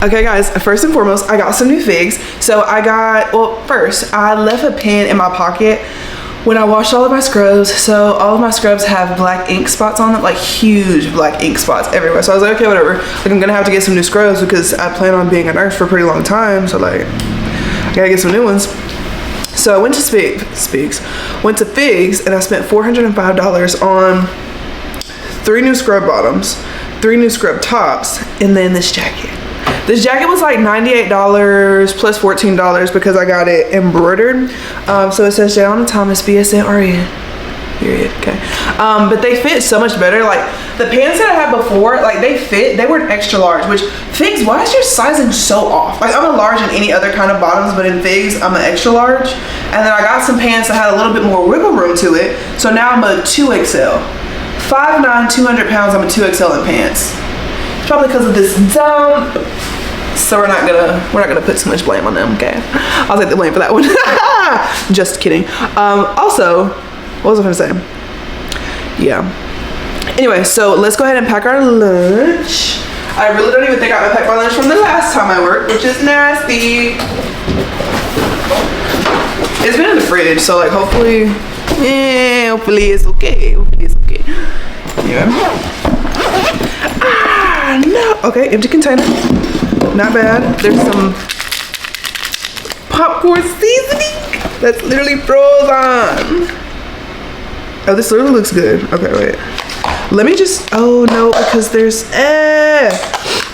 Okay guys, first and foremost, I got some new figs. So I got, well, first, I left a pen in my pocket when I washed all of my scrubs. So all of my scrubs have black ink spots on them, like huge black ink spots everywhere. So I was like, okay, whatever. Like I'm gonna have to get some new scrubs because I plan on being a nurse for a pretty long time. So like, I gotta get some new ones. So I went to Figs and I spent $405 on 3 new scrub bottoms, 3 new scrub tops, and then this jacket. This jacket was like $98 plus $14 because I got it embroidered. So it says Jayana Thomas, BSN-RN. Period. Okay. But they fit so much better. Like the pants that I had before, like they were an extra large, which Figs, why is your sizing so off? Like I'm a large in any other kind of bottoms, but in Figs, I'm an extra large. And then I got some pants that had a little bit more wiggle room to it. So now I'm a 2XL. 5'9", 200 pounds, I'm a 2XL in pants. Probably because of this dump. So we're not gonna put too much blame on them, okay? I'll take the blame for that one. Just kidding. Also, what was I gonna say? Yeah. Anyway, so let's go ahead and pack our lunch. I really don't even think I packed my lunch from the last time I worked, which is nasty. It's been in the fridge, so like hopefully it's okay. Hopefully it's okay. Yeah. No. Okay, empty container. Not bad. There's some popcorn seasoning that's literally frozen. Oh, this literally looks good. Okay, wait. Let me just, oh no, because there's,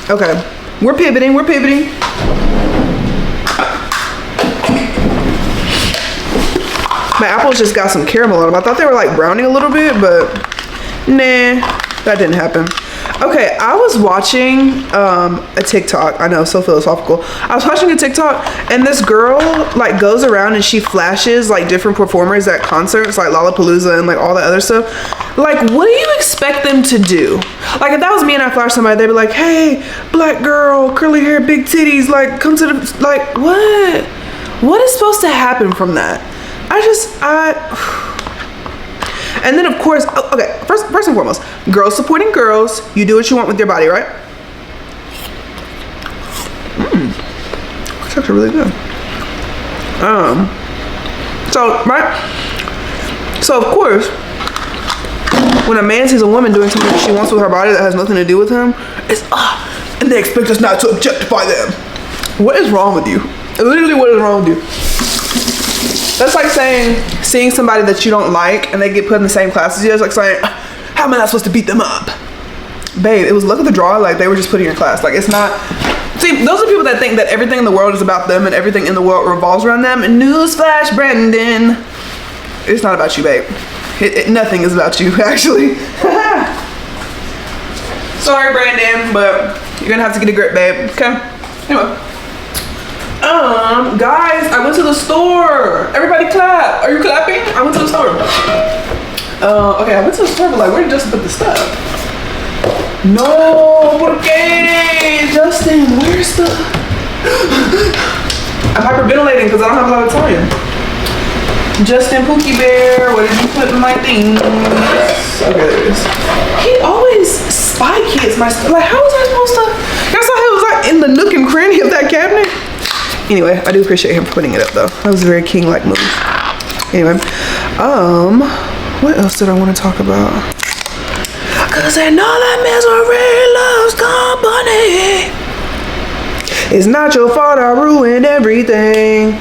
okay. We're pivoting. My apples just got some caramel on them. I thought they were like browning a little bit, but nah, that didn't happen. Okay, I was watching a TikTok. I know, so philosophical. I was watching a TikTok and this girl like goes around and she flashes like different performers at concerts like Lollapalooza and like all that other stuff. Like, what do you expect them to do? Like, if that was me and I flashed somebody, they'd be like, hey, black girl, curly hair, big titties, like come to the, like what? What is supposed to happen from that? And then of course, okay, first and foremost, girls supporting girls. You do what you want with your body, right? It's actually really good. So of course, when a man sees a woman doing something that she wants with her body that has nothing to do with him, it's and they expect us not to objectify them. What is wrong with you? Literally, what is wrong with you? That's like seeing somebody that you don't like and they get put in the same class as you. It's like saying, how am I not supposed to beat them up? Babe, it was luck of the draw. Like they were just put in your class. Like it's not. See, those are people that think that everything in the world is about them and everything in the world revolves around them. And newsflash, Brandon, it's not about you, babe. Nothing is about you, actually. Sorry, Brandon, but you're gonna have to get a grip, babe. Okay. Anyway. Guys, I went to the store. Everybody clap. Are you clapping? I went to the store. Okay, I went to the store, but like, where did Justin put the stuff? No, porque? Justin, where's the... I'm hyperventilating because I don't have a lot of time. Justin Pookie Bear, what did you put in my things? Okay, there it is. He always spy kids my stuff. Like, how was I supposed to... I saw he was like in the nook and cranny of that cabinet. Anyway, I do appreciate him putting it up though. That was a very king-like move. Anyway, what else did I want to talk about? Cause I know that misery loves company. It's not your fault I ruined everything.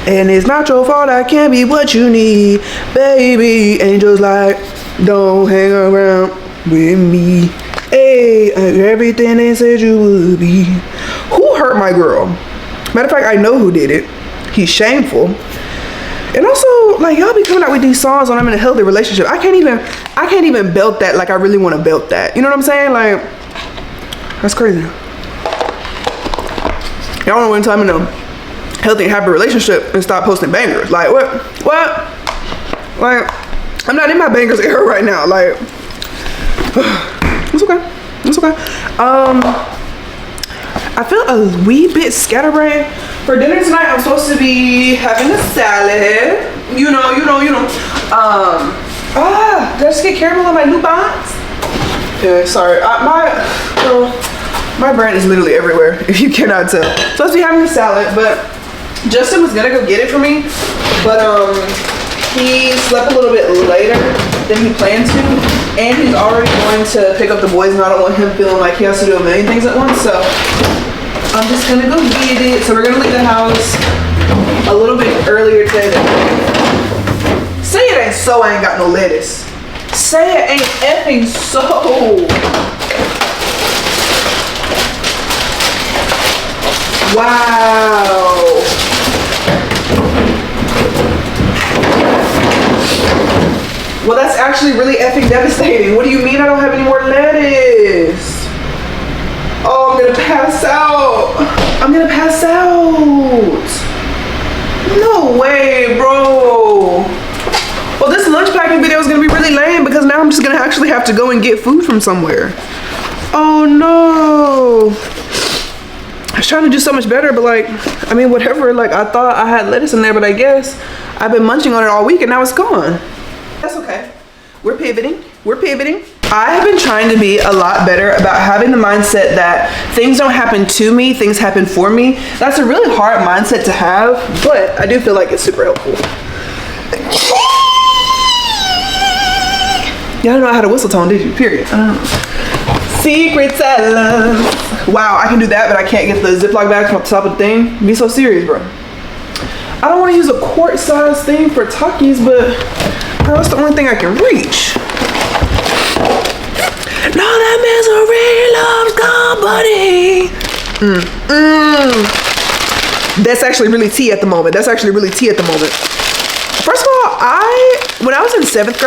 And it's not your fault I can't be what you need. Baby, angels like, don't hang around with me. Hey, everything they said you would be. Who hurt my girl? Matter of fact, I know who did it. He's shameful. And also, like, y'all be coming out with these songs when I'm in a healthy relationship. I can't even belt that like I really want to belt that. You know what I'm saying? Like, that's crazy. Y'all want to win time in a healthy, happy relationship and stop posting bangers. Like, what? Like, I'm not in my bangers era right now. Like, it's okay. It's okay. I feel a wee bit scatterbrained. For dinner tonight, I'm supposed to be having a salad. You know. Did I just get caramel on my new bonds? Yeah, sorry. My brain is literally everywhere, if you cannot tell. Supposed to be having a salad, but Justin was gonna go get it for me, but he slept a little bit later than he planned to, and he's already going to pick up the boys, and I don't want him feeling like he has to do a million things at once, so I'm just gonna go get it. So we're gonna leave the house a little bit earlier today. Say it ain't so I ain't got no lettuce. Say it ain't effing so. Wow. Well, that's actually really effing devastating. What do you mean I don't have any more lettuce? Oh, I'm gonna pass out. I'm gonna pass out. No way, bro. Well, this lunch packing video is gonna be really lame because now I'm just gonna actually have to go and get food from somewhere. Oh no. I was trying to do so much better, but like, I mean, whatever. Like, I thought I had lettuce in there, but I guess I've been munching on it all week and now it's gone. That's okay. We're pivoting. We're pivoting. I have been trying to be a lot better about having the mindset that things don't happen to me, things happen for me. That's a really hard mindset to have, but I do feel like it's super helpful. Y'all don't know how to whistle tone, did you? Period. Secret silence. Wow, I can do that, but I can't get the Ziploc bag from the top of the thing. Be so serious, bro. I don't want to use a quart-size thing for Takis, but that's the only thing I can reach. No, that misery loves company. That's actually really tea at the moment. First of all, when I was in 6th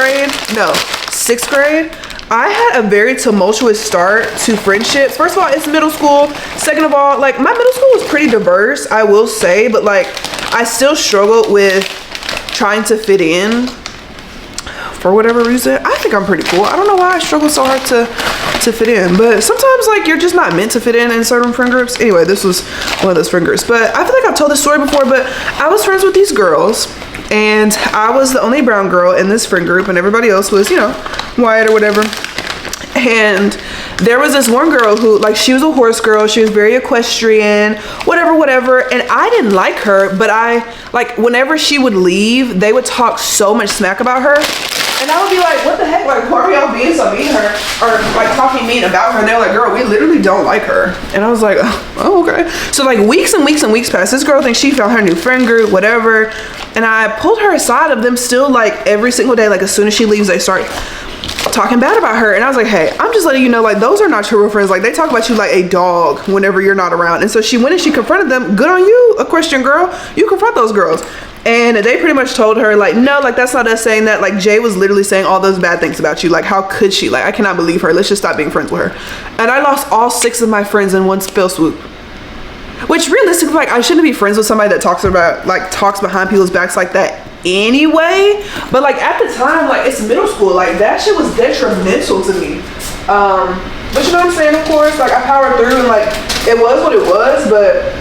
grade, I had a very tumultuous start to friendships. First of all, it's middle school. Second of all, like, my middle school was pretty diverse, I will say, but like, I still struggled with trying to fit in for whatever reason. I think I'm pretty cool. I don't know why I struggle so hard to fit in, but sometimes like you're just not meant to fit in certain friend groups. Anyway, this was one of those friend groups, but I feel like I've told this story before, but I was friends with these girls and I was the only brown girl in this friend group and everybody else was, you know, white or whatever. And there was this one girl who, like, she was a horse girl. She was very equestrian, whatever. And I didn't like her, but whenever she would leave, they would talk so much smack about her. And I would be like, what the heck? Like, why are y'all being so mean to her? Or like talking mean about her? And they're like, girl, we literally don't like her. And I was like, oh, okay. So like weeks and weeks and weeks passed. This girl thinks she found her new friend group, whatever. And I pulled her aside of them still, like, every single day. Like, as soon as she leaves, they start talking bad about her. And I was like, hey, I'm just letting you know, like, those are not your real friends. Like, they talk about you like a dog whenever you're not around. And so she went and she confronted them. Good on you, a Christian girl. You confront those girls. And they pretty much told her, like, no, like, that's not us saying that. Like, Jay was literally saying all those bad things about you. Like, how could she? Like, I cannot believe her. Let's just stop being friends with her. And I lost all 6 of my friends in one fell swoop. Which realistically, like, I shouldn't be friends with somebody that talks behind people's backs like that anyway. But like, at the time, like, it's middle school. Like, that shit was detrimental to me. But you know what I'm saying? Of course, like, I powered through and like, it was what it was, but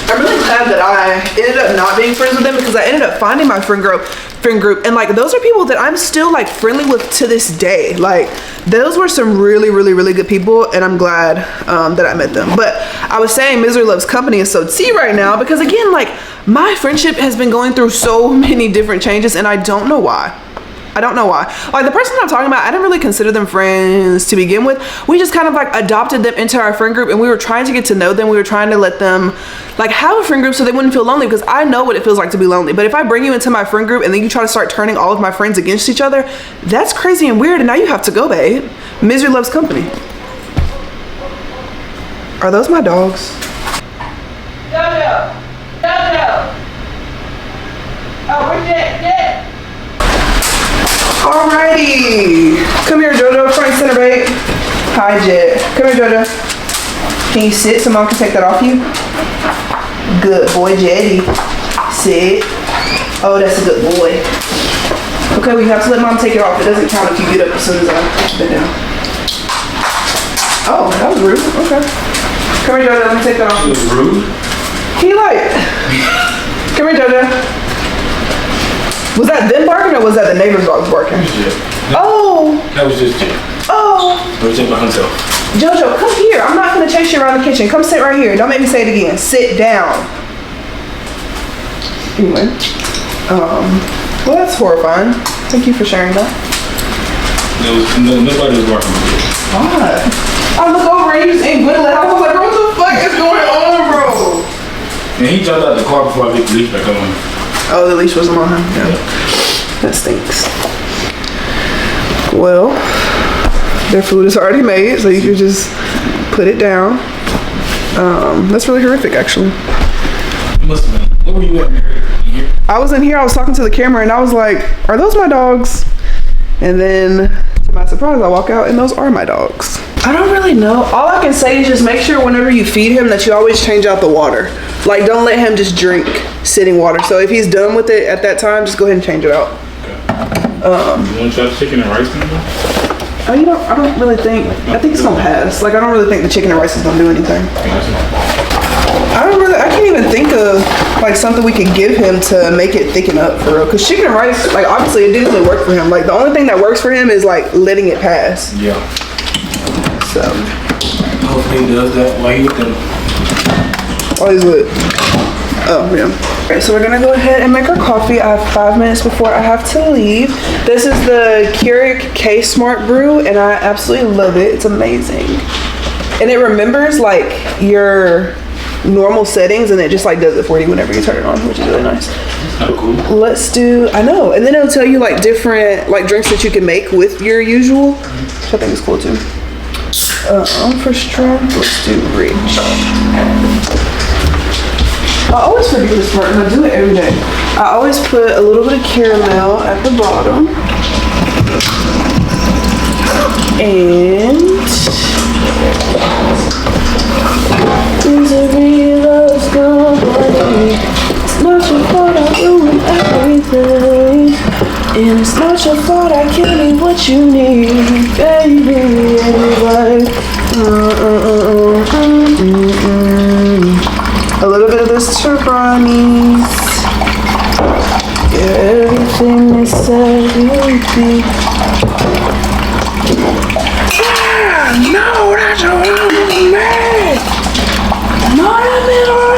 I'm really glad that I ended up not being friends with them because I ended up finding my friend group. And like, those are people that I'm still like friendly with to this day. Like, those were some really, really, really good people, and I'm glad that I met them. But I was saying misery loves company is so tea right now because, again, like, my friendship has been going through so many different changes, and I don't know why. Like, the person I'm talking about, I didn't really consider them friends to begin with. We just kind of like adopted them into our friend group, and we were trying to get to know them. We were trying to let them like have a friend group so they wouldn't feel lonely, because I know what it feels like to be lonely. But if I bring you into my friend group and then you try to start turning all of my friends against each other, that's crazy and weird, and now you have to go, babe. Misery loves company. Are those my dogs? Jojo! Oh, where's Jet? Alrighty, come here, Jojo, front and center, babe. Hi, Jet. Come here, Jojo. Can you sit so mom can take that off you? Good boy, Jetty. Sit. Oh, that's a good boy. Okay, we have to let mom take it off. It doesn't count if you get up as soon as I put it down. Oh, that was rude. Okay. Come here, Jojo. Let me take that off. It was rude? He like. Come here, Jojo. Was that them barking or was that the neighbor's dogs barking? That was Jet. Oh. That was just Jet. Oh. That was Jet by himself. Jojo, come here. I'm not gonna chase you around the kitchen. Come sit right here. Don't make me say it again. Sit down. Anyway, well, that's horrifying. Thank you for sharing that. Nobody was working. God. I look over and you just ain't whittling. I was like, bro, what the fuck is going on, bro? And he jumped out the car before I get the leash back on. Oh, the leash wasn't on him. Yeah. That stinks. Well, their food is already made, so you can just put it down. That's really horrific, actually. It must have been. Where were you at? Here? I was in here, I was talking to the camera, and I was like, are those my dogs? And then, to my surprise, I walk out, and those are my dogs. I don't really know. All I can say is just make sure whenever you feed him that you always change out the water. Like, don't let him just drink sitting water. So if he's done with it at that time, just go ahead and change it out. Okay. You want to try chicken and rice anymore? I don't really think, I think it's gonna pass. Like, I don't really think the chicken and rice is gonna do anything. I can't even think of like something we could give him to make it thicken up for real. Cause chicken and rice, like obviously it didn't really work for him. Like the only thing that works for him is like letting it pass. Yeah. So. Hopefully he does that while he with them. Oh, he's lit. Oh, yeah. Alright, so we're gonna go ahead and make our coffee. I have 5 minutes before I have to leave. This is the Keurig K Smart Brew, and I absolutely love it. It's amazing. And it remembers like your normal settings, and it just like does it for you whenever you turn it on, which is really nice. That's kind of cool. Let's do, I know. And then it'll tell you like different like drinks that you can make with your usual, which I think is cool too. For strength, let's do rich. I always forget this part, and I do it every day. I always put a little bit of caramel at the bottom. And misery loves company. It's not your fault I ruined everything. And it's not your fault I can't be what you need, baby. Everybody. A little bit of this Turbonis. Yeah, everything they said would be. No, that's a man. Not a middle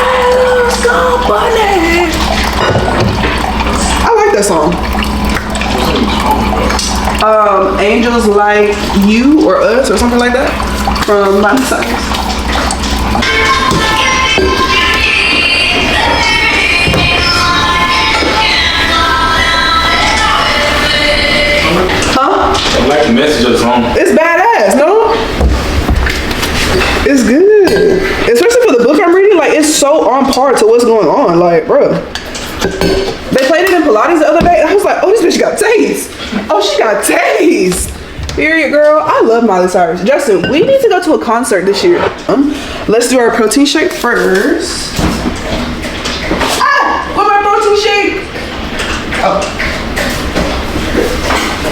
company. I like that song. Angels Like You or Us or something like that from Miley Cyrus. I like the message of the song. It's badass, no? It's good. Especially for the book I'm reading, like it's so on par to what's going on. Like, bro. They played it in Pilates the other day, and I was like, oh, this bitch got taste. Oh, she got taste. Period, girl. I love Miley Cyrus. Justin, we need to go to a concert this year. Let's do our protein shake first. Ah! What my protein shake? Oh.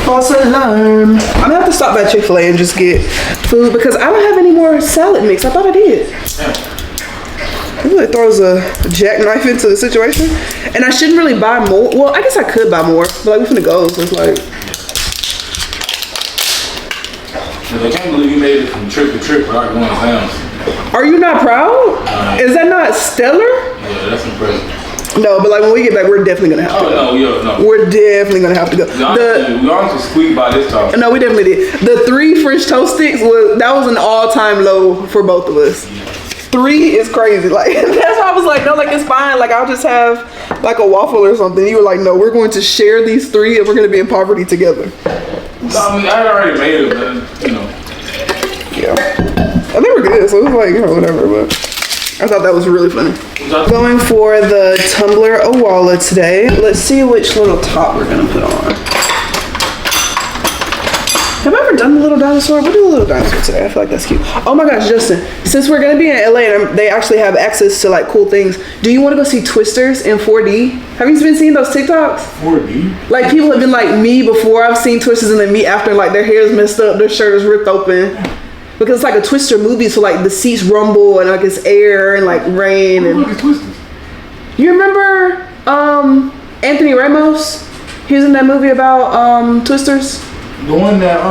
False alarm. I'm gonna have to stop by Chick-fil-A and just get food because I don't have any more salad mix. I thought I did. It really throws a jackknife into the situation. And I shouldn't really buy more. Well, I guess I could buy more, but like we finna go, so it's like. I can't believe you made it from trip to trip without going to pounds. Are you not proud? Is that not stellar? Yeah, that's impressive. No, but like when we get back, we're definitely gonna have to go. Oh, no. We're definitely gonna have to go. We honestly squeaked by this time. No, we definitely did. The 3 French toast sticks that was an all-time low for both of us. 3 is crazy. Like that's why I was like, no, like it's fine. Like I'll just have like a waffle or something. You were like, no, we're going to share these 3 and we're gonna be in poverty together. I mean, I had already made it, but you know. Yeah. And they were good, so it was like, you know, whatever, but I thought that was really funny. Going for the tumbler Awala today. Let's see which little top we're gonna put on. Have I ever done the little dinosaur? We'll do a little dinosaur today. I feel like that's cute. Oh my gosh, Justin, since we're gonna be in LA and they actually have access to like cool things, do you wanna go see Twisters in 4D? Have you been seeing those TikToks? 4D? Like people have been like me before I've seen Twisters and then me after, like their hair is messed up, their shirt is ripped open. Because it's like a Twister movie, so like the seats rumble and like it's air and like rain and. Look at Twisters. You remember Anthony Ramos? He was in that movie about Twisters. The one that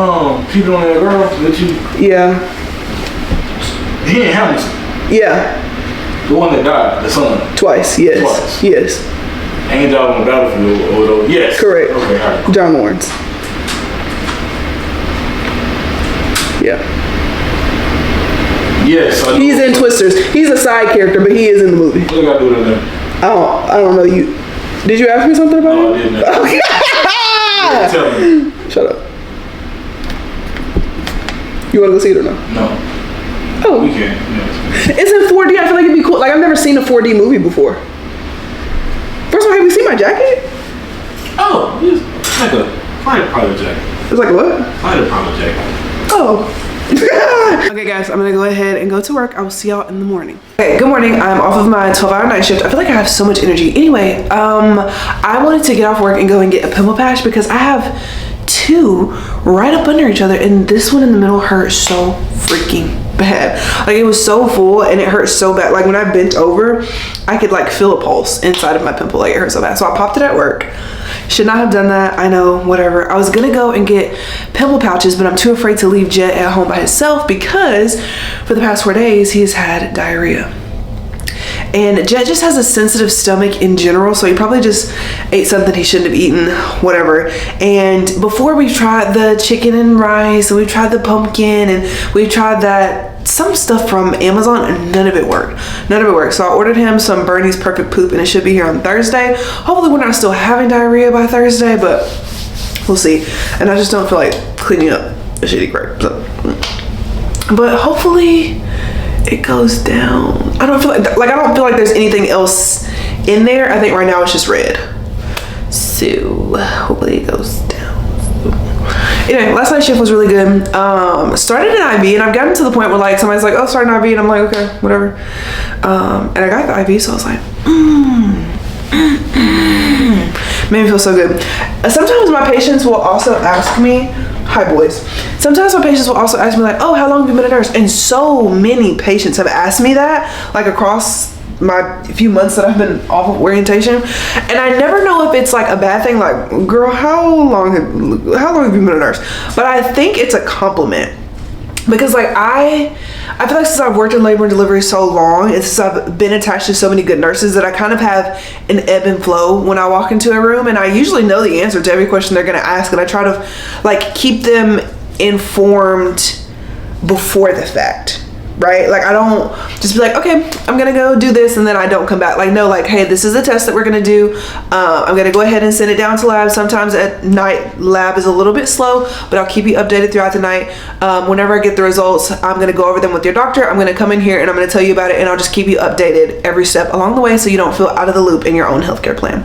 cheated on that girl that you. Yeah. He in Hamilton. Yeah. The one that died, the son. Twice, yes. Twice. Yes. Ain't died on the battlefield, although, yes. Correct. Okay, all right. John Lawrence. Yeah. Yes. He's in Twisters. He's a side character, but he is in the movie. What do I do with that? I don't know. Did you ask me something about No, it? I didn't. Okay. Tell me. Shut up. You want to go see it or no? No. Oh. We can. Yes. It's in 4D. I feel like it'd be cool. Like, I've never seen a 4D movie before. First of all, have you seen my jacket? Oh, it's like a fighter pilot jacket. It's like a what? Fighter pilot jacket. Oh. Okay, guys, I'm gonna go ahead and go to work. I will see y'all in the morning. Okay, good morning. I'm off of my 12-hour night shift. I feel like I have so much energy. Anyway, I wanted to get off work and go and get a pimple patch because I have 2 right up under each other, and this one in the middle hurts so freaking bad. Like, it was so full and it hurt so bad. Like, when I bent over, I could like feel a pulse inside of my pimple. Like, it hurt so bad. So I popped it at work. Should not have done that. I know, whatever. I was gonna go and get pimple pouches, but I'm too afraid to leave Jet at home by himself because for the past 4 days he's had diarrhea. And Jet just has a sensitive stomach in general, so he probably just ate something he shouldn't have eaten, whatever. And before, we've tried the chicken and rice, and we've tried the pumpkin, and we've tried some stuff from Amazon, and none of it worked. None of it worked. So I ordered him some Bernie's Perfect Poop, and it should be here on Thursday. Hopefully we're not still having diarrhea by Thursday, but we'll see. And I just don't feel like cleaning up a shitty crap. So. But hopefully it goes down. I don't feel like I don't feel like there's anything else in there. I think right now it's just red. So hopefully it goes down. Anyway, last night's shift was really good. Started an IV, and I've gotten to the point where like somebody's like, oh, start an IV, and I'm like, okay, whatever. And I got the IV, so I was like, made me feel so good. Sometimes my patients will also ask me, hi boys. Sometimes my patients will also ask me like, oh, how long have you been a nurse? And so many patients have asked me that, like across my few months that I've been off of orientation. And I never know if it's like a bad thing, like, girl, how long have you been a nurse? But I think it's a compliment. Because like I feel like since I've worked in labor and delivery so long, and since I've been attached to so many good nurses, that I kind of have an ebb and flow when I walk into a room, and I usually know the answer to every question they're gonna ask, and I try to like keep them informed before the fact, right? Like, I don't just be like, okay, I'm gonna go do this, and then I don't come back. Like, no, like, hey, this is a test that we're gonna do. I'm gonna go ahead and send it down to lab. Sometimes at night, lab is a little bit slow, but I'll keep you updated throughout the night. Whenever I get the results, I'm gonna go over them with your doctor. I'm gonna come in here and I'm gonna tell you about it, and I'll just keep you updated every step along the way so you don't feel out of the loop in your own healthcare plan.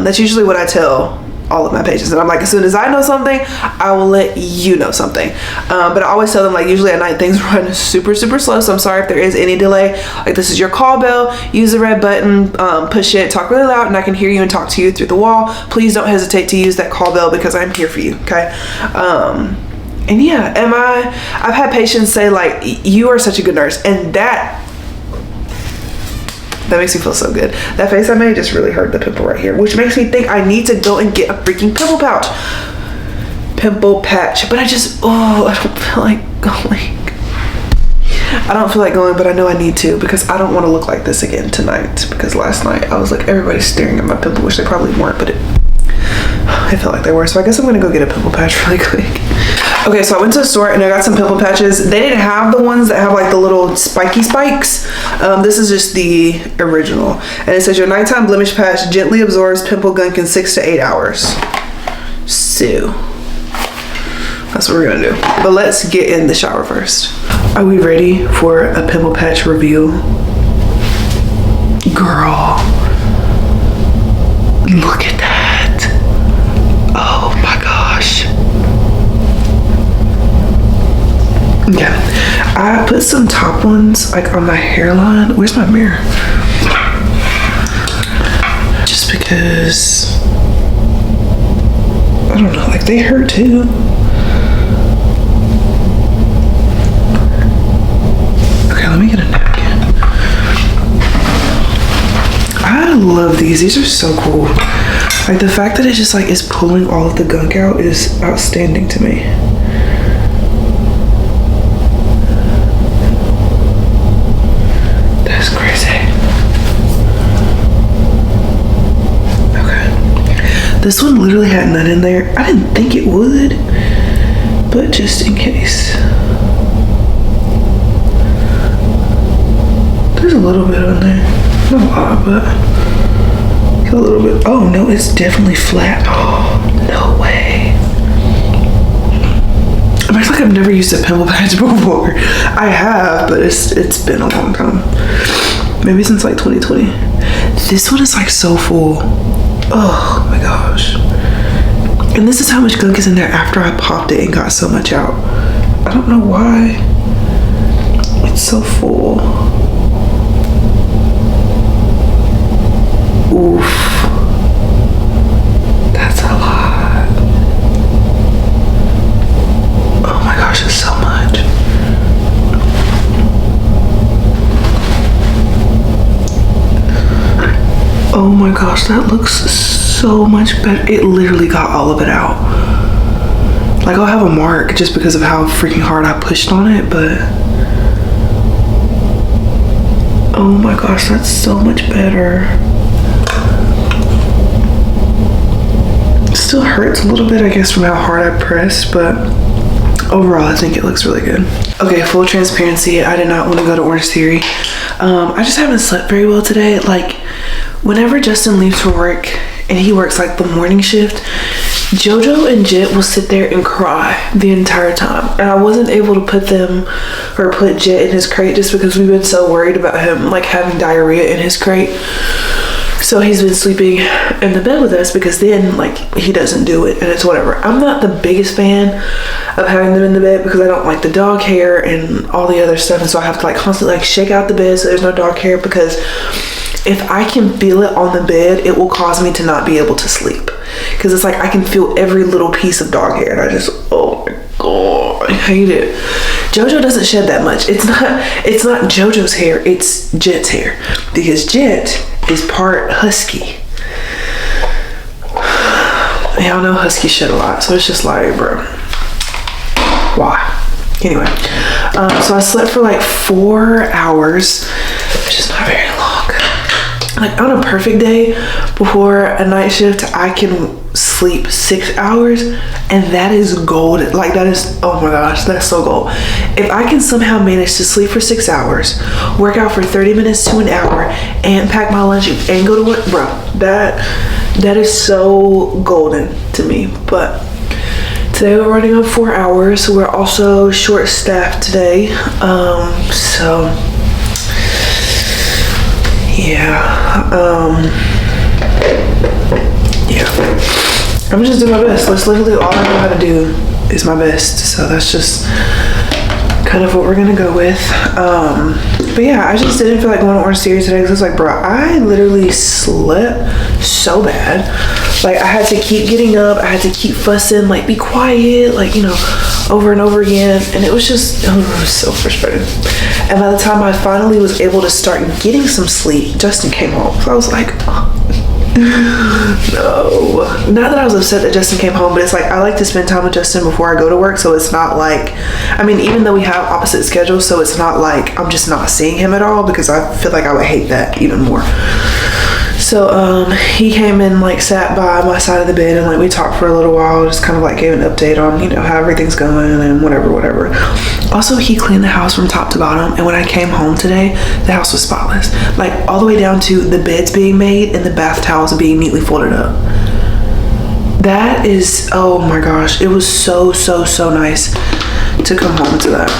That's usually what I tell all of my patients, and I'm like, as soon as I know something, I will let you know something. But I always tell them, like, usually at night things run super slow, so I'm sorry if there is any delay. Like, this is your call bell. Use the red button, push it, talk really loud, and I can hear you and talk to you through the wall. Please don't hesitate to use that call bell because I'm here for you, okay? And yeah, I've had patients say like, you are such a good nurse, and that makes me feel so good. That face I made just really hurt the pimple right here, which makes me think I need to go and get a freaking pimple patch. But I don't feel like going. I don't feel like going, but I know I need to because I don't want to look like this again tonight. Because last night I was like, everybody's staring at my pimple, which they probably weren't, but it felt like they were. So I guess I'm gonna go get a pimple patch really quick. Okay, so I went to the store and I got some pimple patches. They didn't have the ones that have like the little spiky spikes. This is just the original. And it says your nighttime blemish patch gently absorbs pimple gunk in 6 to 8 hours. So that's what we're gonna do. But let's get in the shower first. Are we ready for a pimple patch review? Girl, look at that. Oh my gosh. Yeah, I put some top ones like on my hairline. Where's my mirror? Just because, I don't know, like they hurt too. Okay, let me get a napkin. I love these. These are so cool. Like the fact that it just like is pulling all of the gunk out is outstanding to me. This one literally had none in there. I didn't think it would, but just in case. There's a little bit on there. Not a lot, but a little bit. Oh no, it's definitely flat. Oh, no way. I feel like I've never used a pimple patch before. I have, but it's been a long time. Maybe since like 2020. This one is like so full. Oh my gosh. And this is how much gunk is in there after I popped it and got so much out. I don't know why. It's so full. Oof. That's a lot. Oh my gosh, it's so much. Oh my gosh, that looks so much better. It literally got all of it out. Like, I'll have a mark just because of how freaking hard I pushed on it, but oh my gosh, that's so much better. It still hurts a little bit, I guess, from how hard I pressed, but overall, I think it looks really good. Okay, full transparency, I did not want to go to Orange Theory. I just haven't slept very well today. Like, whenever Justin leaves for work and he works like the morning shift, Jojo and Jet will sit there and cry the entire time. And I wasn't able to put Jet in his crate just because we've been so worried about him like having diarrhea in his crate. So he's been sleeping in the bed with us because then like he doesn't do it and it's whatever. I'm not the biggest fan of having them in the bed because I don't like the dog hair and all the other stuff, and so I have to like constantly like shake out the bed so there's no dog hair, because if I can feel it on the bed, it will cause me to not be able to sleep. Because it's like I can feel every little piece of dog hair and I just, oh my god, I hate it. Jojo doesn't shed that much. It's not Jojo's hair, it's Jet's hair. Because Jet is part husky. Y'all know huskies shed a lot, so it's just like, bro, why? Anyway, so I slept for like 4 hours, which is not very long. Like on a perfect day before a night shift, I can sleep 6 hours, and that is gold. Like that is, oh my gosh, that's so gold. If I can somehow manage to sleep for 6 hours, work out for 30 minutes to an hour, and pack my lunch and go to work, bro, that is so golden to me. But today we're running on 4 hours. We're also short-staffed today, so yeah. I'm just doing my best. That's literally all I know how to do is my best. So that's just kind of what we're gonna go with. But yeah, I just didn't feel like going to Orange Theory today because I was like, bro, I literally slept so bad. Like I had to keep getting up, I had to keep fussing, like be quiet, like, you know, over and over again. And it was just, oh, it was so frustrating. And by the time I finally was able to start getting some sleep, Justin came home. So I was like, oh, no. Not that I was upset that Justin came home, but it's like I like to spend time with Justin before I go to work, so it's not like, I mean, even though we have opposite schedules, so it's not like I'm just not seeing him at all, because I feel like I would hate that even more. So he came and like sat by my side of the bed and like we talked for a little while, just kind of like gave an update on, you know, how everything's going and whatever. Also, he cleaned the house from top to bottom, and when I came home today, the house was spotless, like all the way down to the beds being made and the bath towels being neatly folded up. That is, oh my gosh, it was so nice to come home to that.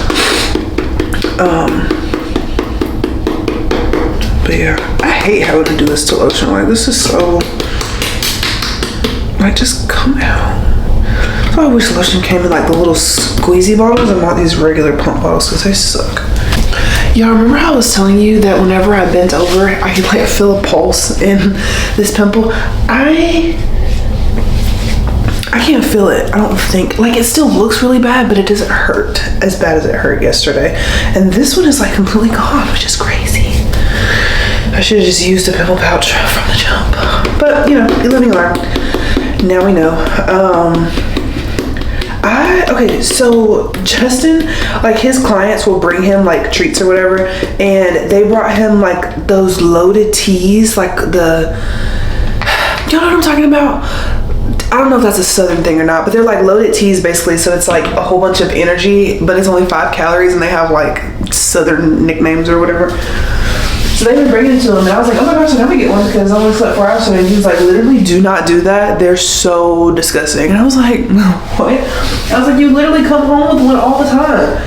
But yeah, I hate having to do this to lotion. Like, this is so, like, just come out. So I wish lotion came in like the little squeezy bottles and not these regular pump bottles, because they suck. Y'all remember how I was telling you that whenever I bent over, I could like feel a pulse in this pimple? I can't feel it, I don't think. Like, it still looks really bad, but it doesn't hurt as bad as it hurt yesterday. And this one is like completely gone, which is crazy. I should have just used a pimple pouch from the jump. But, you know, you live and you learn. Now we know. Okay, so Justin, like his clients will bring him like treats or whatever, and they brought him like those loaded teas, like the, you know what I'm talking about? I don't know if that's a southern thing or not, but they're like loaded teas basically. So it's like a whole bunch of energy, but it's only 5 calories, and they have like southern nicknames or whatever. So they've been bringing it to him, and I was like, oh my gosh, let me get one because I only slept 4 hours today. And he was like, literally do not do that. They're so disgusting. And I was like, what? I was like, you literally come home with one all the time.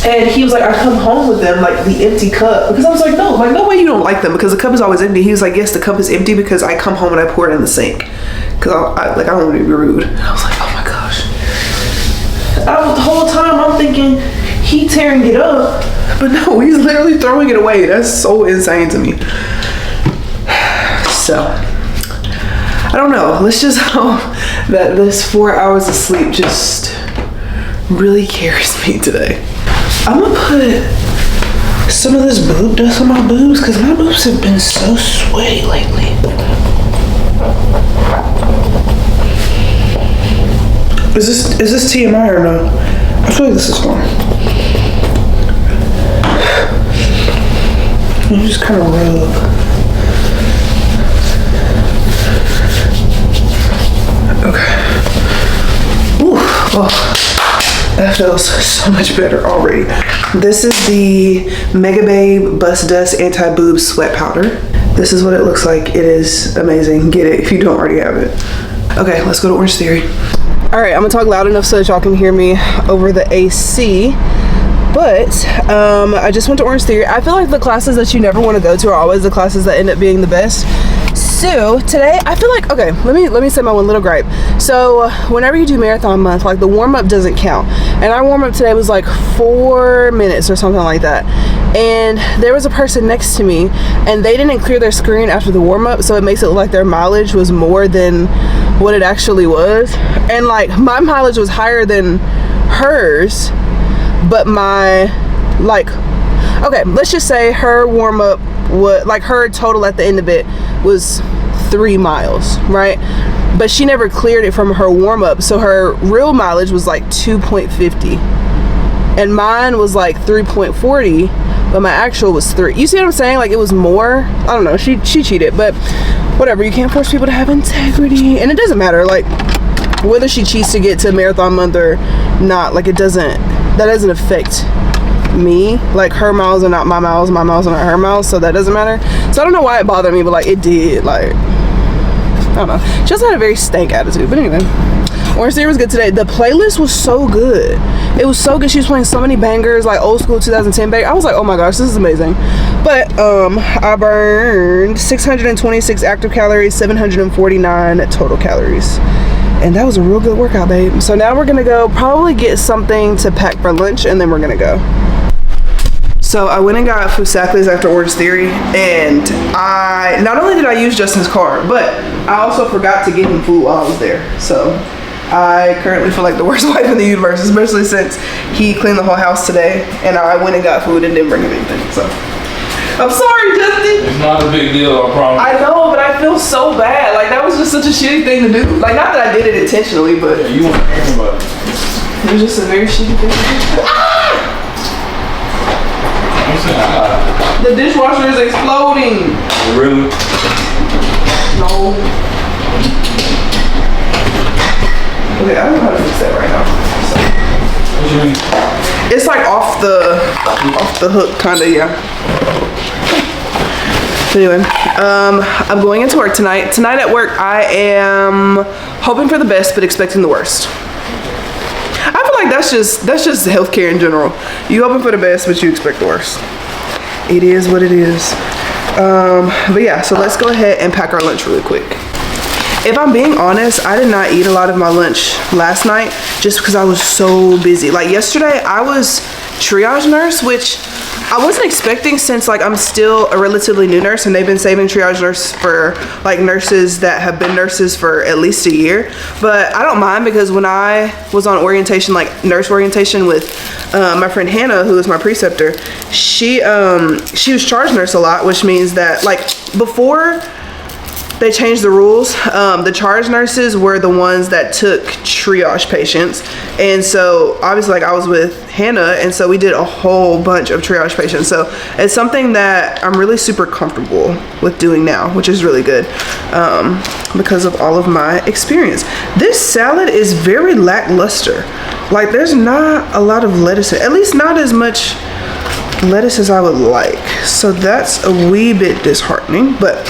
And he was like, I come home with them, like the empty cup. Because I was like, no way you don't like them because the cup is always empty. He was like, yes, the cup is empty because I come home and I pour it in the sink. Because I don't want to be rude. And I was like, oh my gosh. The whole time I'm thinking, he tearing it up. But no, he's literally throwing it away. That's so insane to me. So, I don't know. Let's just hope that this 4 hours of sleep just really carries me today. I'm gonna put some of this boob dust on my boobs because my boobs have been so sweaty lately. Is this TMI or no? I feel like this is fine. You just kind of rub. Okay. Ooh, oh, that feels so much better already. This is the Mega Babe Bust Dust Anti-Boob Sweat Powder. This is what it looks like. It is amazing. Get it if you don't already have it. Okay, let's go to Orange Theory. All right, I'm gonna talk loud enough so that y'all can hear me over the AC. But I just went to Orange Theory. I feel like the classes that you never want to go to are always the classes that end up being the best. So today I feel like, okay, let me say my one little gripe. So whenever you do marathon month, like the warm-up doesn't count. And our warm-up today was like 4 minutes or something like that. And there was a person next to me and they didn't clear their screen after the warm-up, so it makes it look like their mileage was more than what it actually was. And like my mileage was higher than hers, but my, like, okay, let's just say her warm-up was, like her total at the end of it was 3 miles, right? But she never cleared it from her warm-up, so her real mileage was like 2.50 and mine was like 3.40, but my actual was 3. You see what I'm saying? Like it was more. I don't know, she cheated, but whatever. You can't force people to have integrity, and it doesn't matter like whether she cheats to get to marathon month or not. Like that doesn't affect me. Like her miles are not my miles are not her miles, so that doesn't matter. So I don't know why it bothered me, but like it did. Like I don't know, she just had a very stank attitude. But anyway, Orange Theory was good today. The playlist was so good. It was so good. She was playing so many bangers, like old school 2010 bang. I was like, oh my gosh, this is amazing. But I burned 626 active calories, 749 total calories. And that was a real good workout, babe. So now we're gonna go probably get something to pack for lunch, and then we're gonna go. So I went and got Fusaklis after Orange Theory, and not only did I use Justin's car, but I also forgot to get him food while I was there. So I currently feel like the worst wife in the universe, especially since he cleaned the whole house today, and I went and got food and didn't bring him anything. So I'm sorry, Justin. It's not a big deal, I promise. I know, but I feel so bad. Like that was just such a shitty thing to do. Like not that I did it intentionally, but yeah, you weren't thinking about it. It was just a very shitty thing to do. I'm saying, the dishwasher is exploding. really? No. Okay, I don't know how to fix that right now. So. What you mean? It's like off the hook, kinda, yeah. Anyway, I'm going into work tonight. Tonight at work, I am hoping for the best, but expecting the worst. I feel like that's just healthcare in general. You hoping for the best, but you expect the worst. It is what it is. But yeah, so let's go ahead and pack our lunch really quick. If I'm being honest, I did not eat a lot of my lunch last night just because I was so busy. Like yesterday, I was triage nurse, which I wasn't expecting since like I'm still a relatively new nurse and they've been saving triage nurse for like nurses that have been nurses for at least a year. But I don't mind because when I was on orientation, like nurse orientation with my friend Hannah, who is my preceptor, she was charge nurse a lot, which means that like before they changed the rules. The charge nurses were the ones that took triage patients, and so obviously like I was with Hannah, and so we did a whole bunch of triage patients. So it's something that I'm really super comfortable with doing now, which is really good because of all of my experience. This salad is very lackluster. Like there's not a lot of lettuce, at least not as much lettuce as I would like. So that's a wee bit disheartening, but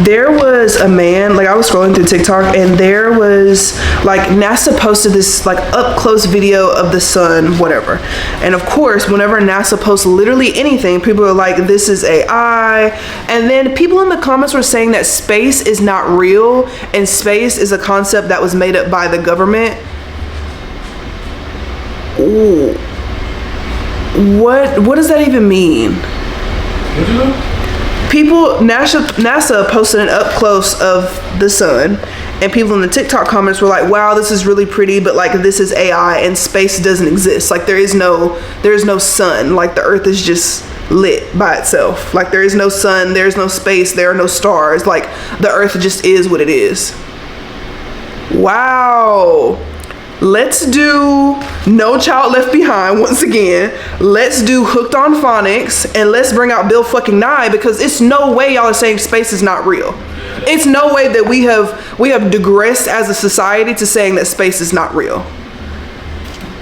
there was a man, like I was scrolling through TikTok, and there was like NASA posted this like up close video of the sun, whatever. And of course, whenever NASA posts literally anything, people are like, this is AI. And then people in the comments were saying that space is not real and space is a concept that was made up by the government. Ooh. What does that even mean? What you know? People, NASA posted an up close of the sun, and people in the TikTok comments were like, wow, this is really pretty, but like this is AI and space doesn't exist. Like there is no sun. Like the earth is just lit by itself. Like there is no sun, there's no space, there are no stars. Like the earth just is what it is. Wow. Let's do No Child Left Behind once again. Let's do Hooked on Phonics, and let's bring out Bill fucking Nye, because it's no way y'all are saying space is not real. It's no way that we have digressed as a society to saying that space is not real.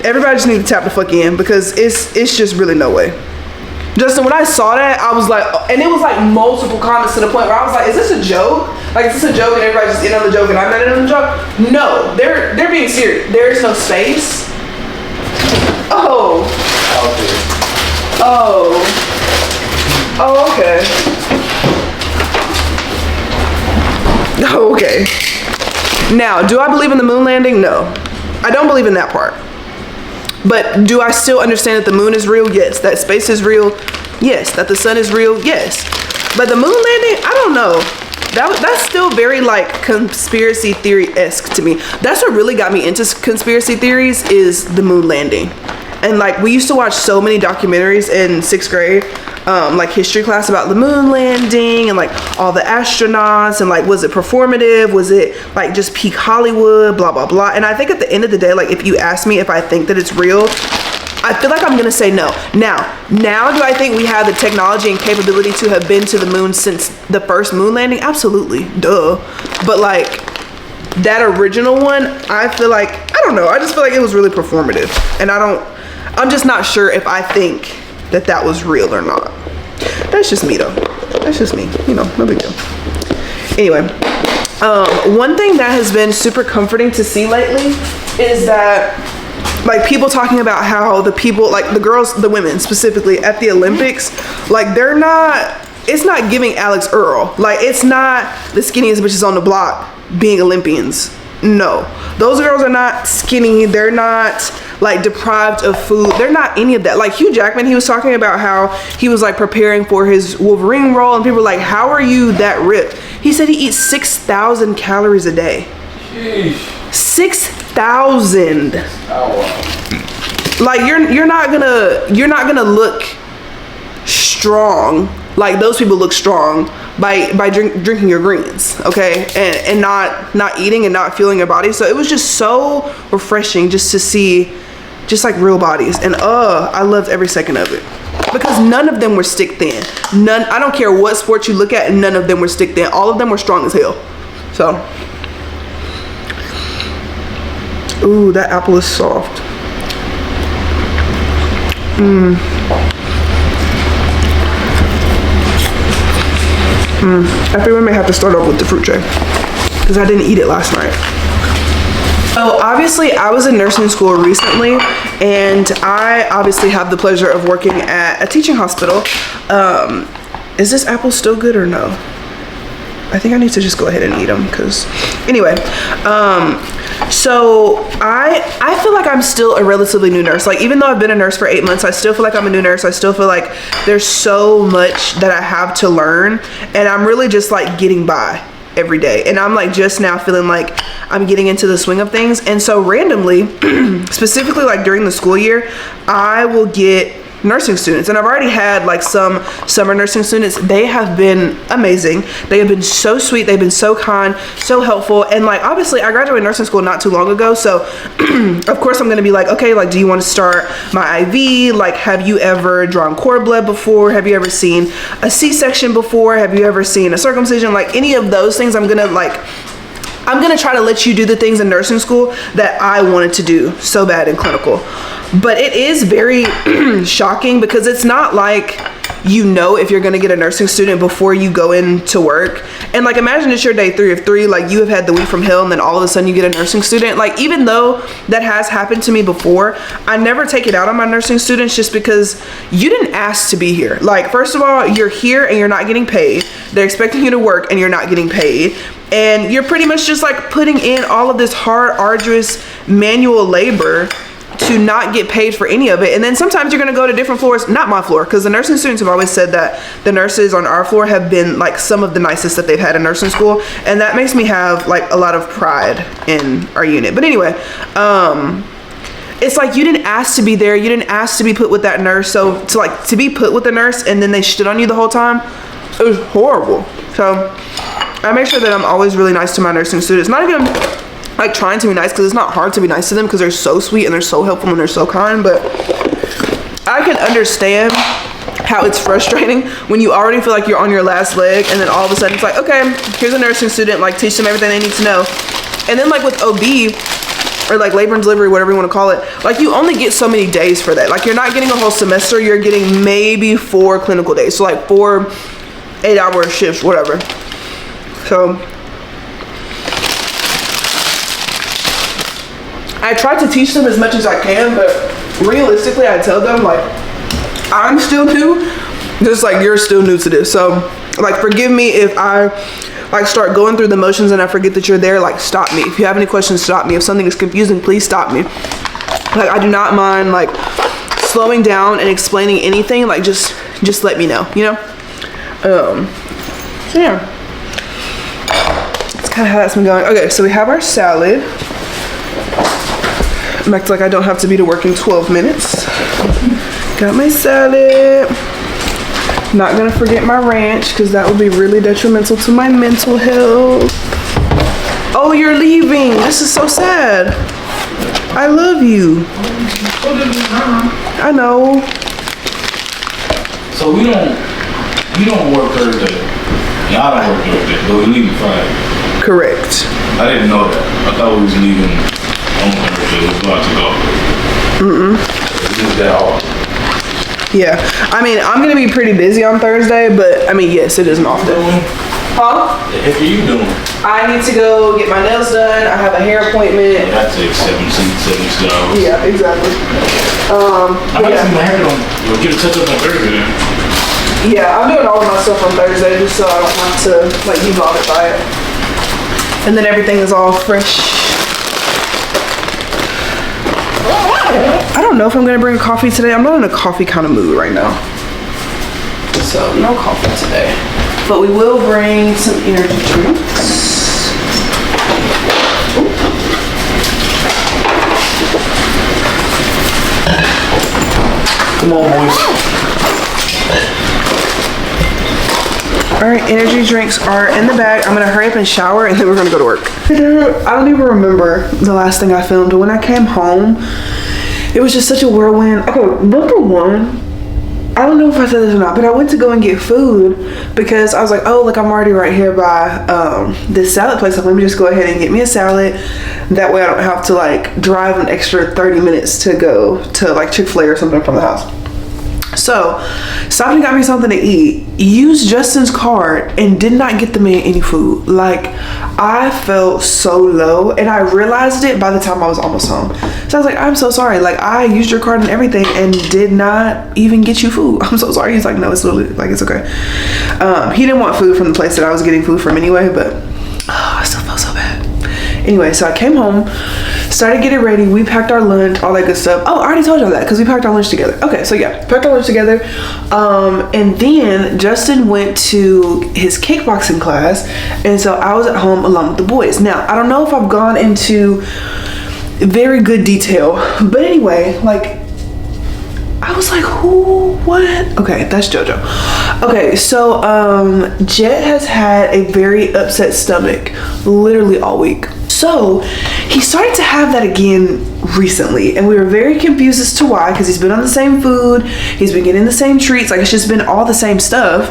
Everybody just need to tap the fuck in, because it's just really no way. Justin, when I saw that, I was like, and it was like multiple comments to the point where I was like, is this a joke? Like, is this a joke and everybody just in on the joke and I'm not in on the joke? No, they're being serious. There is no space. Oh. Oh. Oh, okay. Oh, okay. Now, do I believe in the moon landing? No. I don't believe in that part. But do I still understand that the moon is real? Yes. That space is real? Yes. That the sun is real? Yes. But the moon landing, I don't know. That's still very like conspiracy theory-esque to me. That's what really got me into conspiracy theories, is the moon landing. And like we used to watch so many documentaries in 6th grade, like history class, about the moon landing and like all the astronauts, and like was it performative, was it like just peak Hollywood, blah blah blah. And I think at the end of the day, like if you ask me if I think that it's real, I feel like I'm gonna say no. Now do I think we have the technology and capability to have been to the moon since the first moon landing? Absolutely, duh. But like that original one, I feel like, I don't know, I just feel like it was really performative, and I'm just not sure if I think that that was real or not. That's just me though. That's just me, you know, no big deal. Anyway, one thing that has been super comforting to see lately is that like people talking about how the people, like the girls, the women specifically at the Olympics, like it's not giving Alex Earl. Like it's not the skinniest bitches on the block being Olympians. No, those girls are not skinny. They're not like deprived of food. They're not any of that. Like Hugh Jackman, he was talking about how he was like preparing for his Wolverine role, and people were like, how are you that ripped? He said he eats 6,000 calories a day. Sheesh. 6,000. Oh, wow. Like you're not gonna look strong. Like those people look strong by drinking your greens, okay, and not eating and not fueling your body. So it was just so refreshing just to see just like real bodies, and I loved every second of it, because none of them were stick thin. None. I don't care what sport you look at, none of them were stick thin. All of them were strong as hell. So, ooh, that apple is soft. I think we may have to start off with the fruit tray, because I didn't eat it last night. So obviously I was in nursing school recently, and I obviously have the pleasure of working at a teaching hospital. Is this apple still good or no? I think I need to just go ahead and eat them, because anyway, so I feel like I'm still a relatively new nurse. Like even though I've been a nurse for 8 months, I still feel like I'm a new nurse. I still feel like there's so much that I have to learn, and I'm really just like getting by every day. And I'm like just now feeling like I'm getting into the swing of things. And so randomly, specifically like during the school year, I will get nursing students, and I've already had like some summer nursing students. They have been amazing. They have been so sweet. They've been so kind, so helpful. And like, obviously I graduated nursing school not too long ago, so of course I'm gonna be like, okay, like, do you want to start my IV? Like, have you ever drawn cord blood before? Have you ever seen a C-section before? Have you ever seen a circumcision? Like, any of those things, I'm gonna try to let you do the things in nursing school that I wanted to do so bad in clinical. But it is very shocking, because it's not like, you know, if you're gonna get a nursing student before you go into work. And like, imagine it's your day 3 of 3, like you have had the week from hell, and then all of a sudden you get a nursing student. Like, even though that has happened to me before, I never take it out on my nursing students, just because you didn't ask to be here. Like, first of all, you're here and you're not getting paid. They're expecting you to work and you're not getting paid. And you're pretty much just like putting in all of this hard, arduous manual labor to not get paid for any of it. And then sometimes you're gonna go to different floors, not my floor, because the nursing students have always said that the nurses on our floor have been like some of the nicest that they've had in nursing school. And that makes me have like a lot of pride in our unit. But anyway, it's like, you didn't ask to be there. You didn't ask to be put with that nurse. So to be put with the nurse and then they stood on you the whole time, it was horrible. So I make sure that I'm always really nice to my nursing students. Not even like trying to be nice, because it's not hard to be nice to them, because they're so sweet and they're so helpful and they're so kind. But I can understand how it's frustrating when you already feel like you're on your last leg, and then all of a sudden it's like, okay, here's a nursing student, like teach them everything they need to know. And then like with OB, or like labor and delivery, whatever you want to call it, like you only get so many days for that. Like, you're not getting a whole semester, you're getting maybe 4 clinical days. So like 4 8-hour shifts, whatever. So I try to teach them as much as I can, but realistically I tell them like, I'm still new, just like you're still new to this. So like, forgive me if I like start going through the motions and I forget that you're there. Like, stop me. If you have any questions, stop me. If something is confusing, please stop me. Like, I do not mind like slowing down and explaining anything. Like, just let me know, you know? So yeah, that's kind of how that's been going. Okay, so we have our salad. I'm acting like I don't have to be to work in 12 minutes. Got my salad. Not gonna forget my ranch, because that would be really detrimental to my mental health. Oh, you're leaving. This is so sad. I love you. I know. So we don't work Thursday. Y'all don't work Thursday, but we leave Friday. Correct. I didn't know that. I thought we was leaving on Thursday. It was about to go. It's just that hard. Yeah. I mean, I'm gonna be pretty busy on Thursday, but I mean, yes, it is an off day. Huh? The heck are you doing? I need to go get my nails done. I have a hair appointment. That takes 7 hours. Yeah, exactly. I might see my hair on. You'll get a touch up on Thursday then. Yeah, I'm doing all of my stuff on Thursday just so I don't have to like be bothered by it. And then everything is all fresh. I don't know if I'm gonna bring coffee today. I'm not in a coffee kind of mood right now. So no coffee today. But we will bring some energy drinks. Ooh. Come on, boys. All right, energy drinks are in the bag. I'm gonna hurry up and shower, and then we're gonna go to work. I don't even remember the last thing I filmed, but when I came home, it was just such a whirlwind. Okay, number one, I don't know if I said this or not, but I went to go and get food because I was like, oh, look, I'm already right here by this salad place. So let me just go ahead and get me a salad. That way I don't have to like drive an extra 30 minutes to go to like Chick-fil-A or something from the house. So stopped and got me something to eat, used Justin's card, and did not get the man any food. Like, I felt so low, and I realized it by the time I was almost home. So I was like, I'm so sorry, like I used your card and everything and did not even get you food. I'm so sorry. He's like, no, it's literally like, it's okay. He didn't want food from the place that I was getting food from anyway, but I still felt so bad. Anyway, so I came home, started getting ready. We packed our lunch, all that good stuff. Oh, I already told y'all that because we packed our lunch together. Okay, so yeah, packed our lunch together. And then Justin went to his kickboxing class. And so I was at home along with the boys. Now, I don't know if I've gone into very good detail, but anyway, like, I was like, who, what? Okay, that's JoJo. Okay, so Jet has had a very upset stomach literally all week. So he started to have that again recently, and we were very confused as to why, because he's been on the same food, he's been getting the same treats, like it's just been all the same stuff.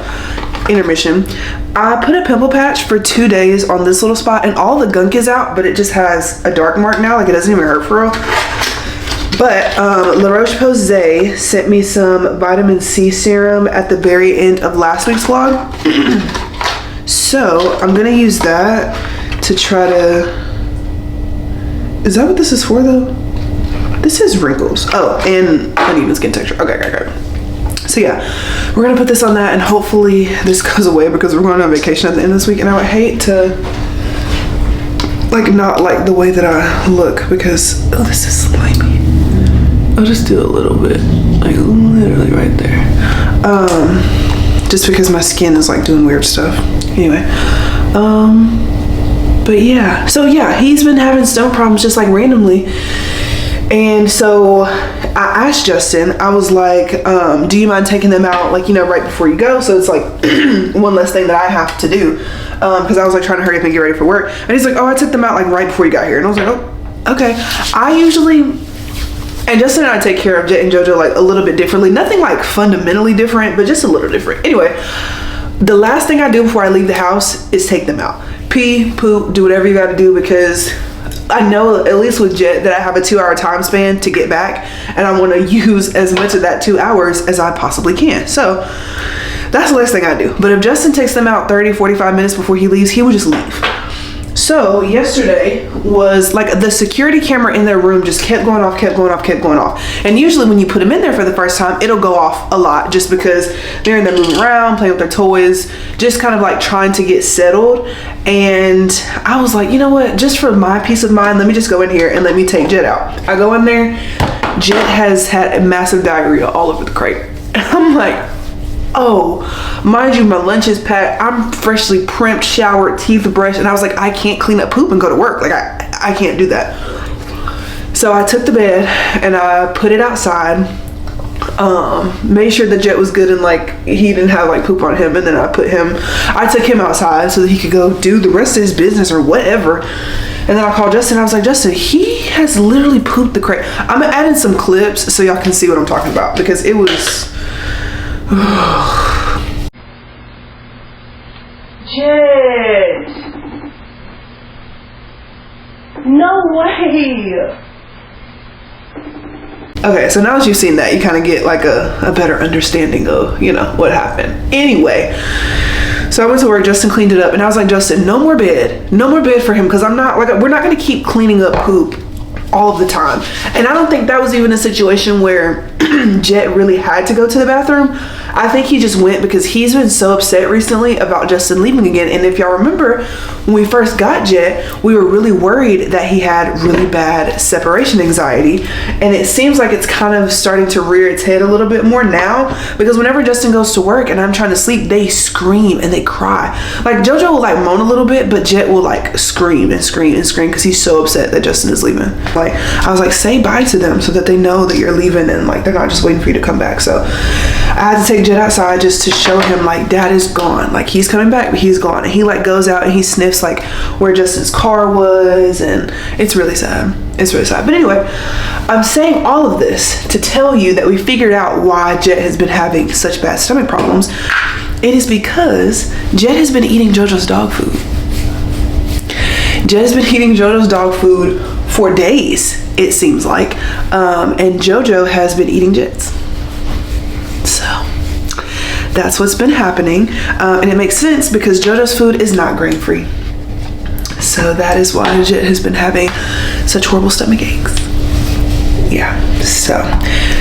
Intermission. I put a pimple patch for 2 days on this little spot, and all the gunk is out, but it just has a dark mark now, like it doesn't even hurt for real. But La Roche-Posay sent me some vitamin C serum at the very end of last week's vlog. So I'm gonna use that to try to, is that what this is for though? This is wrinkles. Oh, and uneven skin texture. Okay. So yeah, we're gonna put this on that, and hopefully this goes away, because we're going on vacation at the end of this week, and I would hate to like not like the way that I look, because oh, this is slimy. I'll just do a little bit, like literally right there, just because my skin is like doing weird stuff. Anyway, but yeah, so yeah, he's been having stomach problems just like randomly. And so I asked Justin, I was like, do you mind taking them out, like, you know, right before you go? So it's like one less thing that I have to do. Because I was like trying to hurry up and get ready for work. And he's like, oh, I took them out like right before you got here. And I was like, oh, okay. I usually, and Justin and I take care of Jet and JoJo like a little bit differently. Nothing like fundamentally different, but just a little different. Anyway, the last thing I do before I leave the house is take them out. Pee, poop, do whatever you got to do, because I know, at least with Jet, that I have a 2-hour time span to get back, and I want to use as much of that 2 hours as I possibly can. So that's the last thing I do. But if Justin takes them out 30-45 minutes before he leaves, he would just leave. So yesterday was like the security camera in their room just kept going off. And usually when you put them in there for the first time, it'll go off a lot, just because they're in there moving around, playing with their toys, just kind of like trying to get settled. And I was like, you know what, just for my peace of mind, let me just go in here and let me take Jet out. I go in there, Jet has had a massive diarrhea all over the crate. I'm like, oh, mind you, my lunch is packed, I'm freshly primped, showered, teeth brushed, and I was like, I can't clean up poop and go to work. Like I can't do that. So I took the bed and I put it outside, made sure the Jet was good and like he didn't have like poop on him, and then I took him outside so that he could go do the rest of his business or whatever. And then I called Justin. I was like, Justin, he has literally pooped the crate. I'm gonna add in some clips so y'all can see what I'm talking about, because it was Jet! No way! Okay, so now that you've seen that, you kind of get like a better understanding of, you know, what happened. Anyway, so I went to work, Justin cleaned it up, and I was like, Justin, no more bed for him, because I'm not, like, we're not going to keep cleaning up poop all of the time. And I don't think that was even a situation where Jet really had to go to the bathroom. I think he just went because he's been so upset recently about Justin leaving again. And if y'all remember, when we first got Jet, we were really worried that he had really bad separation anxiety. And it seems like it's kind of starting to rear its head a little bit more now, because whenever Justin goes to work and I'm trying to sleep, they scream and they cry. Like JoJo will like moan a little bit, but Jet will like scream and scream and scream because he's so upset that Justin is leaving. Like, I was like, say bye to them so that they know that you're leaving and like they're not just waiting for you to come back. So I had to take Jet outside just to show him like dad is gone. Like, he's coming back, but he's gone. And he like goes out and he sniffs like where Justin's car was, and it's really sad. It's really sad. But anyway, I'm saying all of this to tell you that we figured out why Jet has been having such bad stomach problems. It is because Jet has been eating JoJo's dog food. Jet has been eating JoJo's dog food for days, it seems like. And JoJo has been eating Jet's. So that's what's been happening. And it makes sense because JoJo's food is not grain-free. So that is why Jet has been having such horrible stomach aches. Yeah, so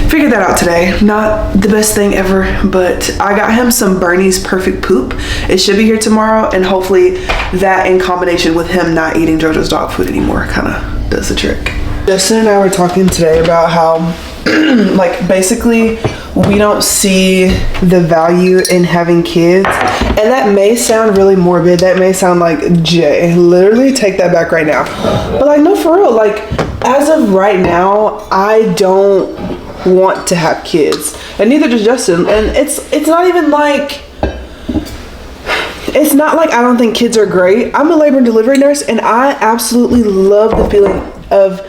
figured that out today. Not the best thing ever, but I got him some Bernie's Perfect Poop. It should be here tomorrow, and hopefully that in combination with him not eating JoJo's dog food anymore kind of does the trick. Justin and I were talking today about how like basically we don't see the value in having kids, and that may sound really morbid, that may sound like Jay, literally take that back right now, but like no, for real, like as of right now I don't want to have kids, and neither does Justin. And it's not even like, it's not like I don't think kids are great. I'm a labor and delivery nurse, and I absolutely love the feeling of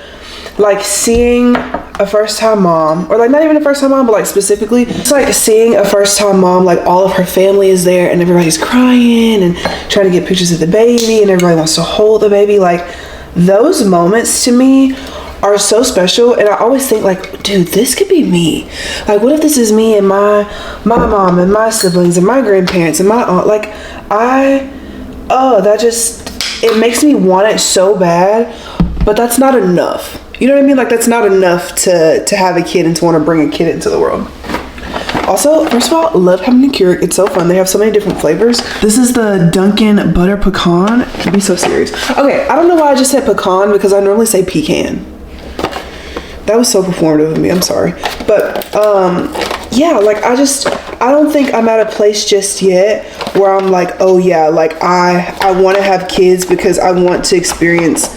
like seeing a first-time mom, or like not even a first-time mom, but like specifically, it's like seeing a first-time mom, like all of her family is there and everybody's crying and trying to get pictures of the baby and everybody wants to hold the baby. Like those moments to me are so special, and I always think like, dude, this could be me. Like what if this is me and my mom and my siblings and my grandparents and my aunt? Like that just, it makes me want it so bad, but that's not enough. You know what I mean? Like that's not enough to have a kid and to want to bring a kid into the world. Also, first of all, love having a Keurig. It's so fun. They have so many different flavors. This is the Dunkin' Butter Pecan. Be so serious. Okay, I don't know why I just said pecan, because I normally say pecan. That was so performative of me. I'm sorry. But yeah, like I don't think I'm at a place just yet where I'm like, oh yeah, like I want to have kids because I want to experience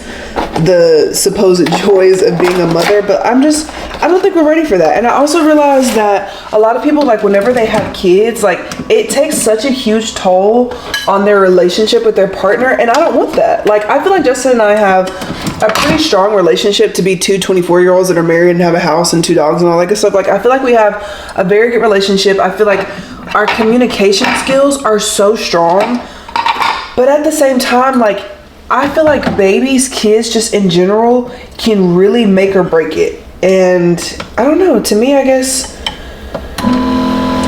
the supposed joys of being a mother, but I don't think we're ready for that. And I also realized that a lot of people, like whenever they have kids, like it takes such a huge toll on their relationship with their partner, and I don't want that. Like I feel like Justin and I have a pretty strong relationship to be two 24-year-olds that are married and have a house and 2 dogs and all that good stuff. Like I feel like we have a very good relationship. I feel like our communication skills are so strong, but at the same time, like I feel like babies, kids just in general can really make or break it. And I don't know, to me I guess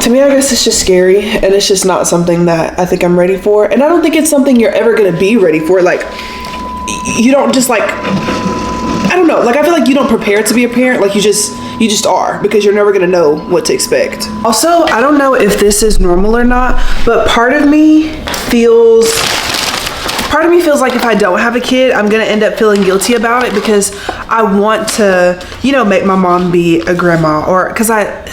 it's just scary, and it's just not something that I think I'm ready for. And I don't think it's something you're ever gonna be ready for. Like you don't just like, I don't know, like I feel like you don't prepare to be a parent. Like you just are, because you're never gonna know what to expect. Also, I don't know if this is normal or not, but part of me feels like if I don't have a kid, I'm gonna end up feeling guilty about it, because I want to, you know, make my mom be a grandma, or because not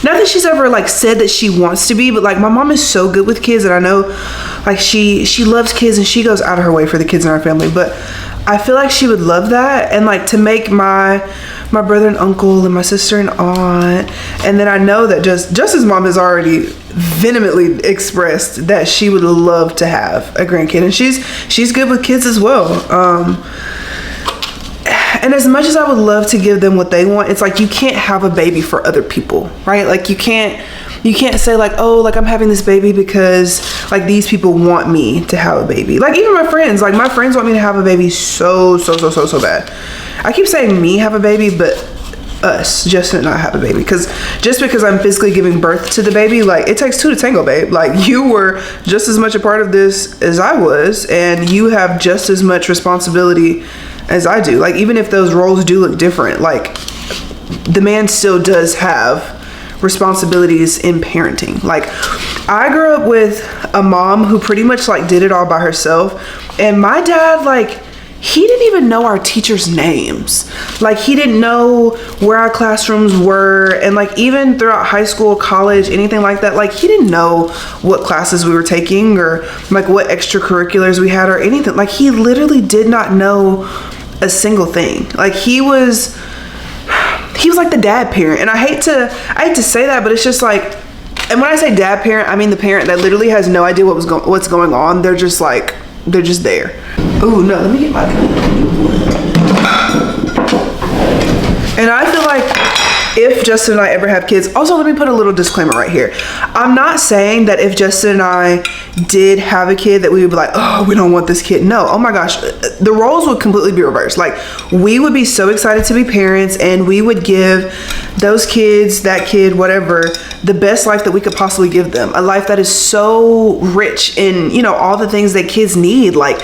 that she's ever like said that she wants to be, but like my mom is so good with kids, and I know like she loves kids and she goes out of her way for the kids in our family. But I feel like she would love that, and like to make my brother and uncle and my sister and aunt, and then I know that Justin's mom has already vehemently expressed that she would love to have a grandkid, and she's good with kids as well. And as much as I would love to give them what they want, it's like you can't have a baby for other people, right? Like you can't say like, oh, like I'm having this baby because like these people want me to have a baby. Like even my friends want me to have a baby so bad. I keep saying me have a baby, but us, Justin and I, have a baby, because just because I'm physically giving birth to the baby, like it takes 2 to tango, babe. Like you were just as much a part of this as I was, and you have just as much responsibility as I do. Like even if those roles do look different, like the man still does have responsibilities in parenting. Like I grew up with a mom who pretty much like did it all by herself, and my dad, like he didn't even know our teachers' names. Like he didn't know where our classrooms were, and like even throughout high school, college, anything like that, like he didn't know what classes we were taking or like what extracurriculars we had or anything. Like he literally did not know a single thing. Like he was like the dad parent, and I hate to say that, but it's just like, and when I say dad parent, I mean the parent that literally has no idea what's going on. They're just there. Oh no, let me get my gun. And I feel like if Justin and I ever have kids, also let me put a little disclaimer right here. I'm not saying that if Justin and I did have a kid that we would be like, oh, we don't want this kid. No, oh my gosh, the roles would completely be reversed. Like we would be so excited to be parents, and we would give those kids, that kid, whatever, the best life that we could possibly give them. A life that is so rich in, you know, all the things that kids need, like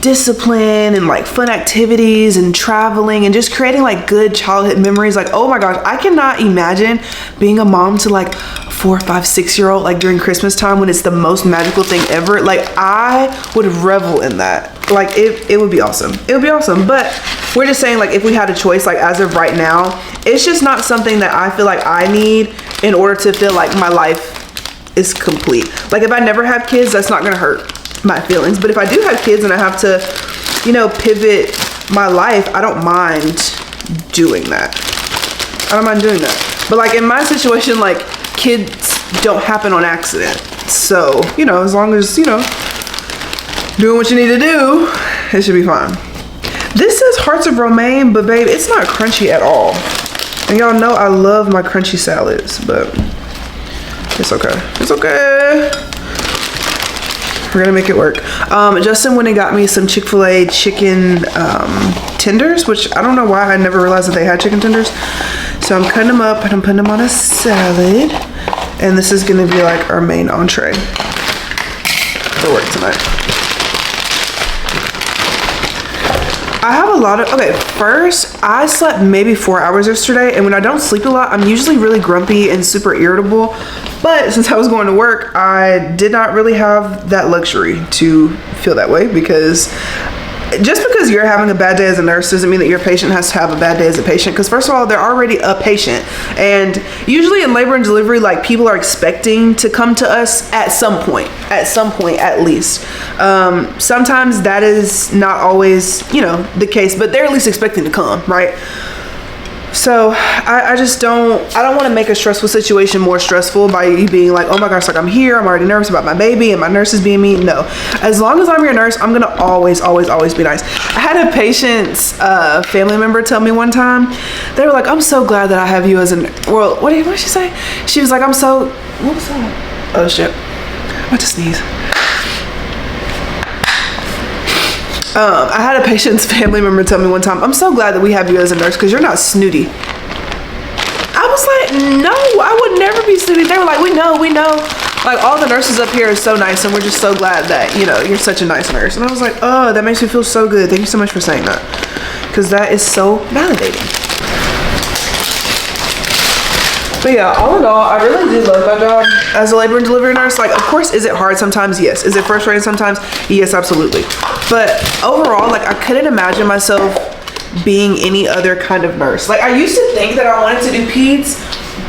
discipline and like fun activities and traveling and just creating like good childhood memories. Like, oh my gosh, I cannot imagine being a mom to like 4, 5, 6-year-old like during Christmas time when it's the most magical thing ever. Like I would revel in that. Like it would be awesome. It would be awesome. But we're just saying, like, if we had a choice, like as of right now, it's just not something that I feel like I need in order to feel like my life is complete. Like if I never have kids, that's not gonna hurt my feelings. But if I do have kids and I have to, you know, pivot my life, I don't mind doing that. I don't mind doing that. But like in my situation, like kids don't happen on accident. So, you know, as long as, you know, doing what you need to do, it should be fine. This says hearts of romaine, but babe, it's not crunchy at all. And y'all know I love my crunchy salads, but it's okay. It's okay. We're gonna make it work. Justin went and got me some Chick-fil-A chicken tenders, which I don't know why I never realized that they had chicken tenders. So I'm cutting them up and I'm putting them on a salad. And this is gonna be like our main entree for work tonight. I have a lot of, okay, first, I slept maybe 4 hours yesterday, and when I don't sleep a lot, I'm usually really grumpy and super irritable. But since I was going to work, I did not really have that luxury to feel that way, because just because you're having a bad day as a nurse doesn't mean that your patient has to have a bad day as a patient, because first of all, they're already a patient, and usually in labor and delivery, like, people are expecting to come to us at some point at least. Sometimes that is not always, you know, the case, but they're at least expecting to come, right? So I don't want to make a stressful situation more stressful by you being like, oh my gosh, like I'm here, I'm already nervous about my baby and my nurse is being mean. No, as long as I'm your nurse, I'm gonna always be nice. I had a patient's family member tell me one time, they were like, I'm so glad that I have you as an, well, what did she say? She was like, what was that? Oh shit, I'm about to sneeze. I had a patient's family member tell me one time, I'm so glad that we have you as a nurse because you're not snooty. I was like, no, I would never be snooty. They were like, we know. Like, all the nurses up here are so nice, and we're just so glad that, you know, you're such a nice nurse. And I was like, oh, that makes me feel so good. Thank you so much for saying that, because that is so validating. But yeah, all in all, I really do love my job as a labor and delivery nurse. Like, of course, is it hard sometimes? Yes. Is it frustrating sometimes? Yes, absolutely. But overall, like, I couldn't imagine myself being any other kind of nurse. Like, I used to think that I wanted to do peds,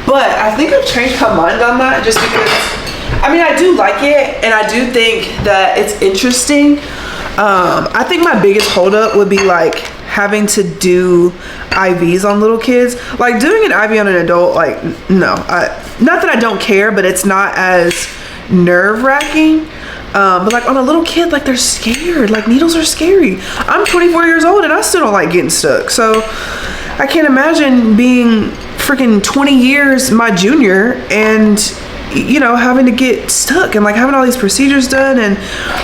but I think I've changed my mind on that, just because, I mean, I do like it, and I do think that it's interesting. I think my biggest holdup would be like having to do IVs on little kids. Like, doing an IV on an adult, like, no, not that I don't care, but it's not as nerve-wracking. But like on a little kid, like, they're scared. Like, needles are scary. I'm 24 years old and I still don't like getting stuck. So I can't imagine being freaking 20 years my junior and, you know, having to get stuck and like having all these procedures done, and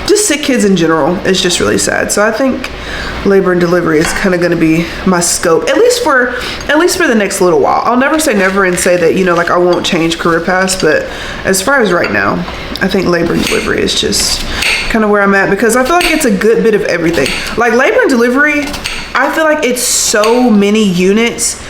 just sick kids in general is just really sad. So I think labor and delivery is kind of going to be my scope, at least for the next little while. I'll never say never and say that, you know, like, I won't change career paths, but as far as right now, I think labor and delivery is just kind of where I'm at, because I feel like it's a good bit of everything. Like, labor and delivery, I feel like it's so many units,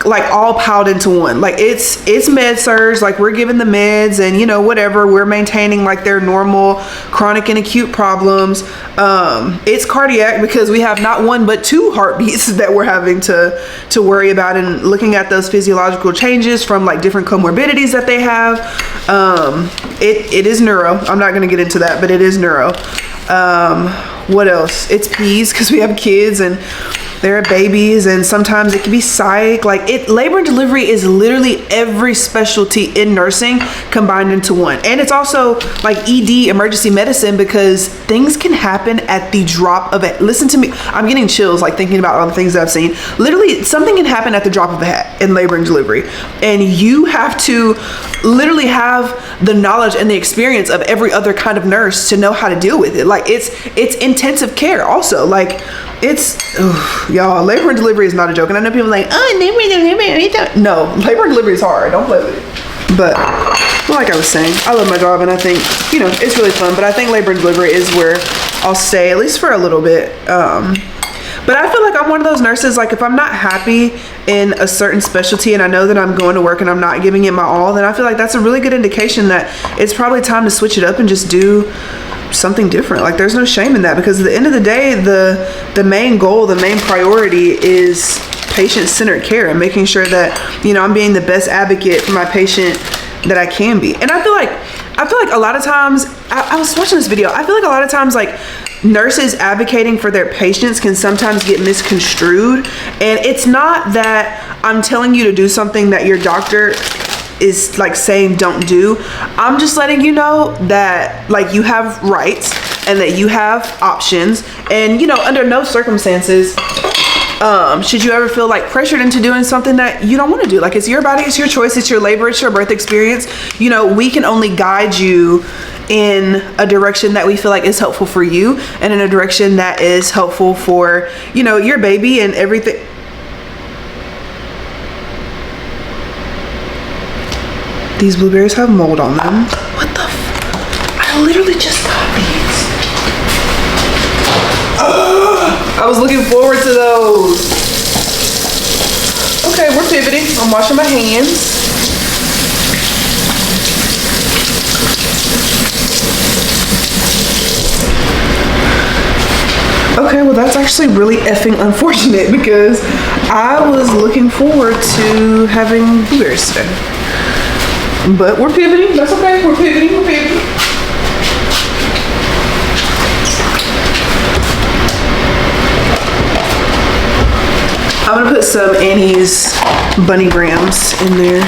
like, all piled into one. Like, it's med surge, like, we're giving the meds and, you know, whatever, we're maintaining like their normal chronic and acute problems. It's cardiac, because we have not one but two heartbeats that we're having to worry about, and looking at those physiological changes from like different comorbidities that they have. It is neuro. I'm not going to get into that, but it is neuro. What else? It's peds, because we have kids and there are babies, and sometimes it can be psych. Like, labor and delivery is literally every specialty in nursing combined into one. And it's also like ED, emergency medicine, because things can happen at the drop of it. Listen to me, I'm getting chills like thinking about all the things that I've seen. Literally, something can happen at the drop of a hat in labor and delivery, and you have to literally have the knowledge and the experience of every other kind of nurse to know how to deal with it. Like, it's intensive care also. Like, y'all, labor and delivery is not a joke. And I know people are like, oh, labor and delivery. No, labor and delivery is hard. Don't play with it. But like I was saying, I love my job, and I think, you know, it's really fun. But I think labor and delivery is where I'll stay, at least for a little bit. But I feel like I'm one of those nurses, like, if I'm not happy in a certain specialty and I know that I'm going to work and I'm not giving it my all, then I feel like that's a really good indication that it's probably time to switch it up and just do something different. Like, there's no shame in that, because at the end of the day, the main goal, the main priority is patient-centered care, and making sure that, you know, I'm being the best advocate for my patient that I can be. And I feel like I feel like a lot of times, I was watching this video, I feel like a lot of times like nurses advocating for their patients can sometimes get misconstrued. And it's not that I'm telling you to do something that your doctor is like saying don't do. I'm just letting you know that like you have rights and that you have options, and you know, under no circumstances should you ever feel like pressured into doing something that you don't want to do. Like, it's your body, it's your choice, it's your labor, it's your birth experience. You know, we can only guide you in a direction that we feel like is helpful for you, and in a direction that is helpful for, you know, your baby and everything. These blueberries have mold on them. What the I literally just got these. I was looking forward to those. Okay, we're pivoting. I'm washing my hands. Okay, well that's actually really effing unfortunate because I was looking forward to having blueberries today. But we're pivoting, that's okay, we're pivoting, we're pivoting. I'm gonna put some Annie's bunny grams in there,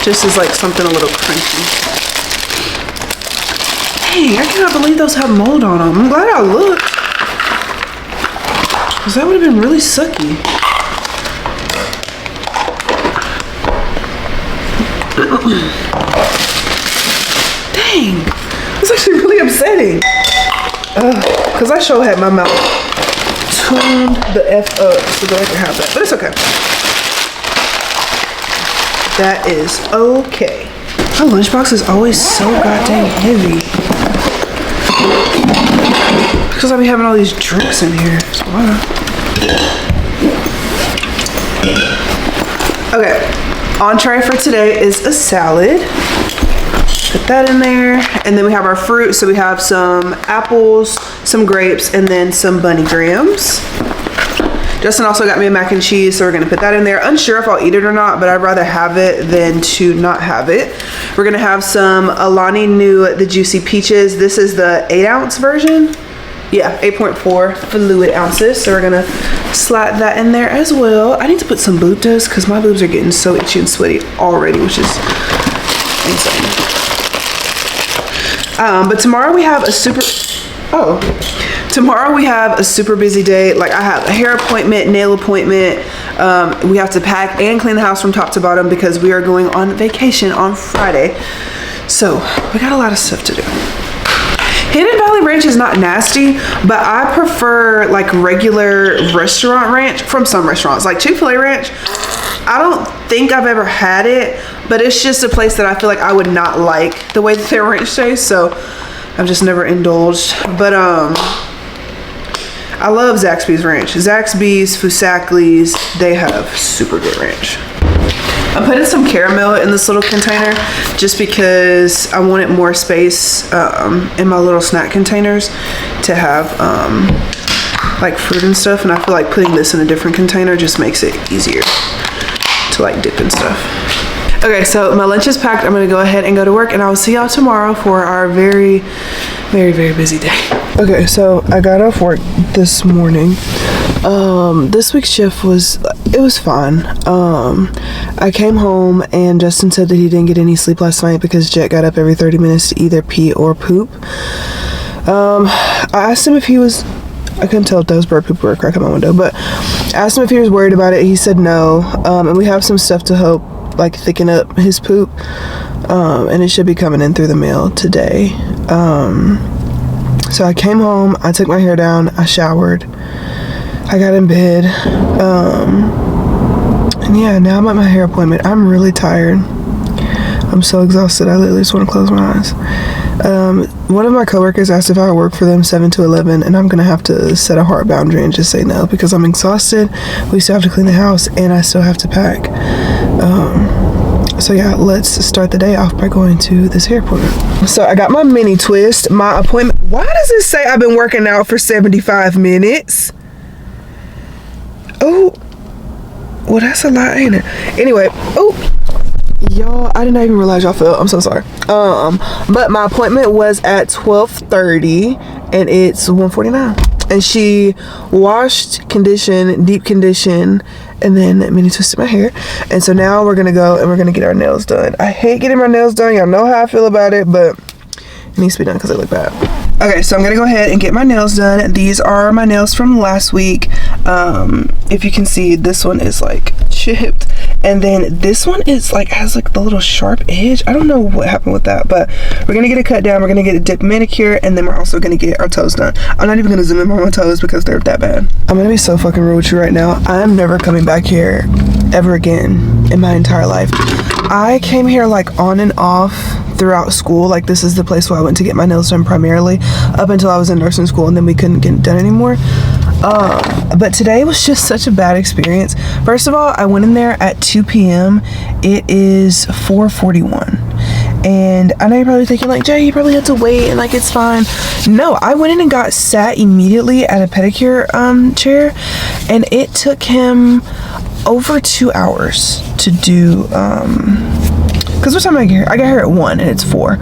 just as like something a little crunchy. Dang, I cannot believe those have mold on them. I'm glad I looked, because that would have been really sucky. Dang, that's actually really upsetting. Because I sure had my mouth tuned the F up so that I can have that. But it's okay. That is okay. My lunchbox is always so goddamn heavy. Because I be having all these drinks in here. So okay. Entree for today is a salad. Put that in there. And then we have our fruit. So we have some apples, some grapes, and then some bunny grams. Justin also got me a mac and cheese, so we're gonna put that in there. Unsure if I'll eat it or not, but I'd rather have it than to not have it. We're gonna have some Alani Nu the Juicy Peaches. This is the 8-ounce version. Yeah, 8.4 fluid ounces. So we're gonna slide that in there as well. I need to put some boob dust because my boobs are getting so itchy and sweaty already, which is insane. But tomorrow we have a tomorrow we have a super busy day. Like, I have a hair appointment, nail appointment. We have to pack and clean the house from top to bottom because we are going on vacation on Friday. So we got a lot of stuff to do. Hidden Valley Ranch is not nasty, but I prefer like regular restaurant ranch from some restaurants. Like Chick-fil-A ranch, I don't think I've ever had it, but it's just a place that I feel like I would not like the way that their ranch tastes, so I've just never indulged. But I love Zaxby's ranch. Zaxby's, Fusakli's, they have super good ranch. I'm putting some caramel in this little container just because I wanted more space in my little snack containers to have like fruit and stuff, and I feel like putting this in a different container just makes it easier to like dip and stuff. Okay, so my lunch is packed. I'm gonna go ahead and go to work, and I'll see y'all tomorrow for our very, very, very busy day. Okay, so I got off work this morning. This week's shift was fine. I came home and Justin said that he didn't get any sleep last night because Jet got up every 30 minutes to either pee or poop. I asked him if he was, I couldn't tell if that was bird poop or a crack at my window, but I asked him if he was worried about it. He said no. And we have some stuff to help like thicken up his poop. And it should be coming in through the mail today. So I came home, I took my hair down, I showered, I got in bed, and yeah, now I'm at my hair appointment. I'm really tired. I'm so exhausted, I literally just want to close my eyes. One of my coworkers asked if I would work for them 7 to 11, and I'm gonna have to set a hard boundary and just say no because I'm exhausted. We still have to clean the house and I still have to pack. So yeah, let's start the day off by going to this hair appointment. So I got my mini twist. My appointment, why does it say I've been working out for 75 minutes? Oh, well that's a lot, ain't it? Anyway, oh, Y'all, I did not even realize y'all fell. I'm so sorry. But my appointment was at 12:30 and it's 1:49. And she washed, conditioned, deep conditioned, and then mini twisted my hair. And so now we're gonna go and we're gonna get our nails done. I hate getting my nails done. Y'all know how I feel about it, but it needs to be done because they look bad. Okay, so I'm gonna go ahead and get my nails done. These are my nails from last week. If you can see, this one is like chipped, and then this one is like has like the little sharp edge. I don't know what happened with that, but we're gonna get it cut down. We're gonna get a dip manicure, and then we're also gonna get our toes done. I'm not even gonna zoom in on my toes because they're that bad. I'm gonna be so fucking rude with you right now. I'm never coming back here ever again in my entire life. I came here like on and off throughout school. Like, this is the place where I went to get my nails done primarily up until I was in nursing school, and then we couldn't get it done anymore. But today was just such a bad experience. First of all, I went in there at 2 p.m. It is 4:41. And I know you're probably thinking like, Jay, you probably had to wait and like it's fine. No, I went in and got sat immediately at a pedicure chair, and it took him over 2 hours to do because what time did I get here? I got here at 1 and it's 4.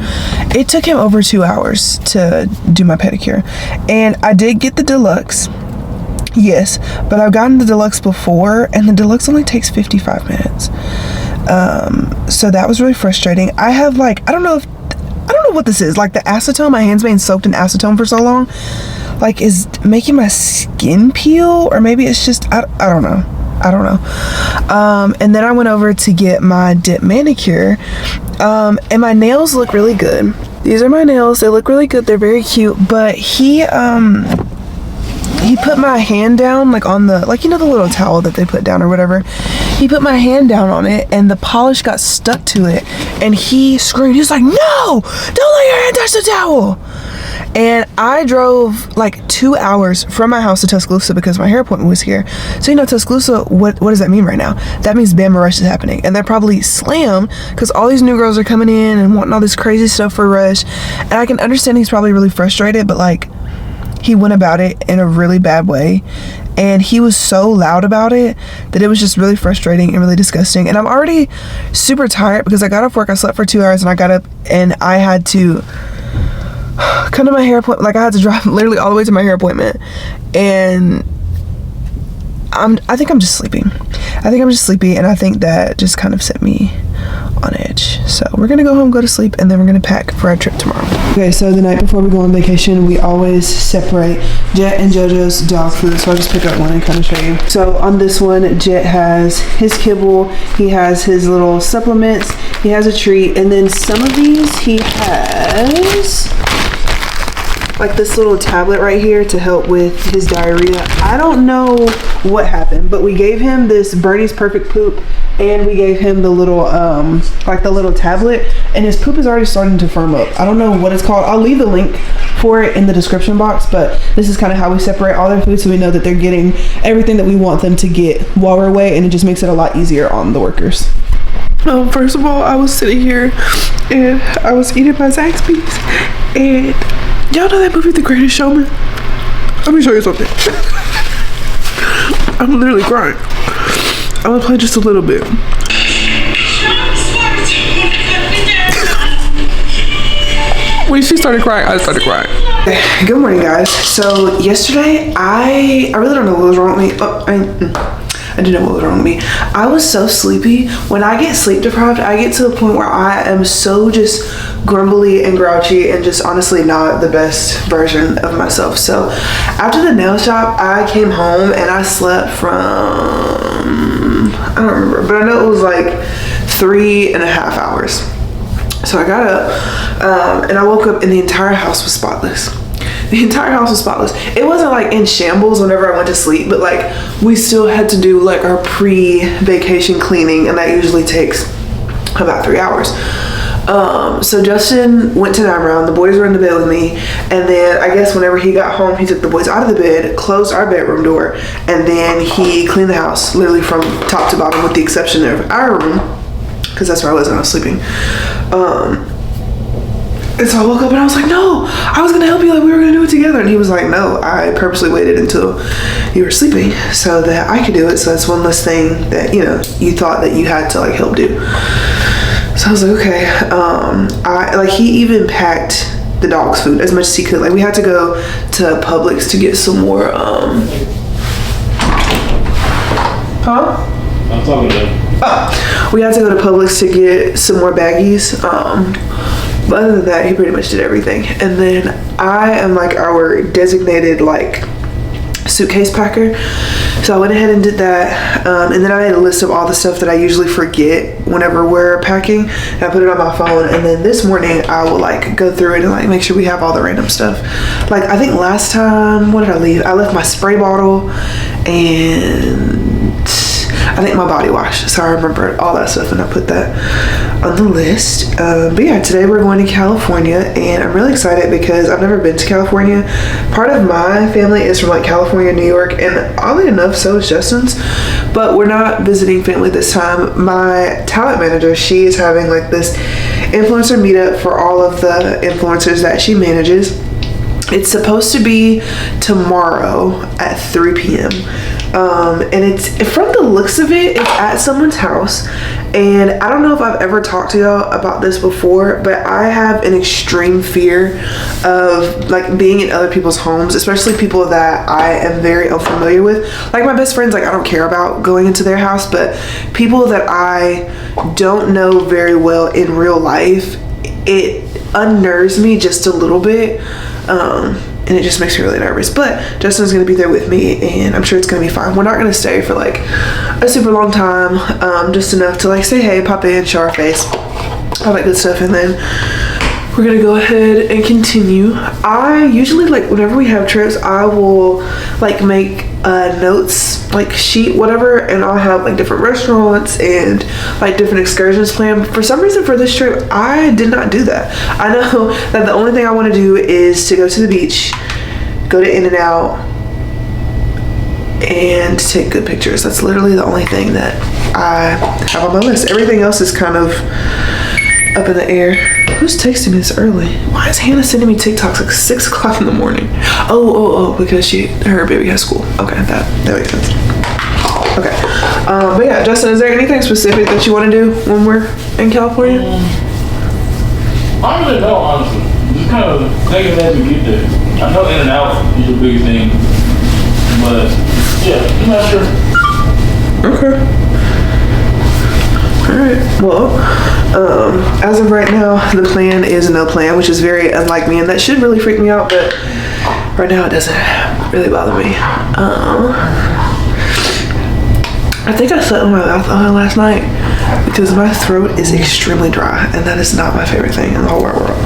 It took him over 2 hours to do my pedicure. And I did get the deluxe. Yes, but I've gotten the deluxe before, and the deluxe only takes 55 minutes. So that was really frustrating. I have like, I don't know what this is. Like the acetone, my hands being soaked in acetone for so long, like is making my skin peel, or maybe it's just, I don't know. And then I went over to get my dip manicure, and my nails look really good. These are my nails. They look really good. They're very cute. But he put my hand down, like on the, like, you know, the little towel that they put down or whatever. He put my hand down on it, and the polish got stuck to it, and he screamed. He was like, "No, don't let your hand touch the towel." And I drove like 2 hours from my house to Tuscaloosa because my hair appointment was here. So, you know, Tuscaloosa, what does that mean right now? That means Bama Rush is happening. And they're probably slammed because all these new girls are coming in and wanting all this crazy stuff for Rush. And I can understand he's probably really frustrated, but like, he went about it in a really bad way. And he was so loud about it that it was just really frustrating and really disgusting. And I'm already super tired because I got off work, I slept for 2 hours, and I got up and I had to come to my hair appointment. Like, I had to drive literally all the way to my hair appointment, and I think I'm just sleepy. And I think that just kind of set me on edge. So we're gonna go home, go to sleep, and then we're gonna pack for our trip tomorrow. Okay, so the night before we go on vacation, we always separate Jet and JoJo's dog food. So I'll just pick up one and kind of show you. So on this one, Jet has his kibble, he has his little supplements, he has a treat, and then some of these he has like this little tablet right here to help with his diarrhea. I don't know what happened, but we gave him this Bernie's Perfect Poop, and we gave him the little like the little tablet, and his poop is already starting to firm up. I don't know what it's called. I'll leave the link for it in the description box, but this is kind of how we separate all their food, so we know that they're getting everything that we want them to get while we're away, and it just makes it a lot easier on the workers. First of all, I was sitting here and I was eating my Zaxby's, and y'all know that movie The Greatest Showman? Let me show you something. I'm literally crying. I'm gonna play just a little bit. When she started crying, I started crying. Good morning, guys. So yesterday, I really don't know what was wrong with me. I do know what was wrong with me. I was so sleepy. When I get sleep deprived, I get to a point where I am so just grumbly and grouchy and just honestly not the best version of myself. So after the nail shop, I came home and I slept from, I don't remember, but I know it was like 3.5 hours. So I got up and I woke up and the entire house was spotless. The entire house was spotless. It wasn't like in shambles whenever I went to sleep, but like we still had to do like our pre-vacation cleaning, and that usually takes about 3 hours. So Justin went to 9 round, the boys were in the bed with me, and then I guess whenever he got home, he took the boys out of the bed, closed our bedroom door, and then he cleaned the house literally from top to bottom with the exception of our room, because that's where I was when I was sleeping. And so I woke up and I was like, no, I was gonna help you, like we were gonna do it together. And he was like, no, I purposely waited until you were sleeping so that I could do it. So that's one less thing that, you know, you thought that you had to like help do. So I was like, okay. He even packed the dog's food as much as he could. Like we had to go to Publix to get some more, I'm talking to them. we had to go to Publix to get some more baggies. But other than that, he pretty much did everything. And then I am like our designated like suitcase packer. So I went ahead and did that. And then I made a list of all the stuff that I usually forget whenever we're packing. And I put it on my phone. And then this morning I will like go through it and like make sure we have all the random stuff. Like I think last time, what did I leave? I left my spray bottle and I think my body wash. So I remembered all that stuff and I put that on the list. But yeah, today we're going to California and I'm really excited because I've never been to California. Part of my family is from like California, New York, and oddly enough, so is Justin's. But we're not visiting family this time. My talent manager, she is having like this influencer meetup for all of the influencers that she manages. It's supposed to be tomorrow at 3 p.m. And it's, from the looks of it, it's at someone's house. And I don't know if I've ever talked to y'all about this before, but I have an extreme fear of like being in other people's homes, especially people that I am very unfamiliar with. Like my best friends, like I don't care about going into their house, but people that I don't know very well in real life, it unnerves me just a little bit. And it just makes me really nervous. But Justin's gonna be there with me and I'm sure it's gonna be fine. We're not gonna stay for like a super long time, just enough to like say hey, pop in, show our face, all that good stuff, and then we're gonna go ahead and continue. I usually, like whenever we have trips, I will like make notes, like sheet, whatever, and I'll have like different restaurants and like different excursions planned. But for some reason for this trip, I did not do that. I know that the only thing I want to do is to go to the beach, go to In-N-Out, and take good pictures. That's literally the only thing that I have on my list. Everything else is kind of up in the air. Who's texting me this early? Why is Hannah sending me TikToks like 6 o'clock in the morning? Oh, because her baby has school. Okay, that makes sense. Okay, but yeah, Justin, is there anything specific that you want to do when we're in California? I don't really know, honestly. Just kind of taking that to get there. I know In-N-Out is a big thing, but yeah, I'm not sure. Okay. Alright, well, as of right now, the plan is no plan, which is very unlike me, and that should really freak me out, but right now it doesn't really bother me. I think I slept with my mouth on last night because my throat is extremely dry, and that is not my favorite thing in the whole wide world,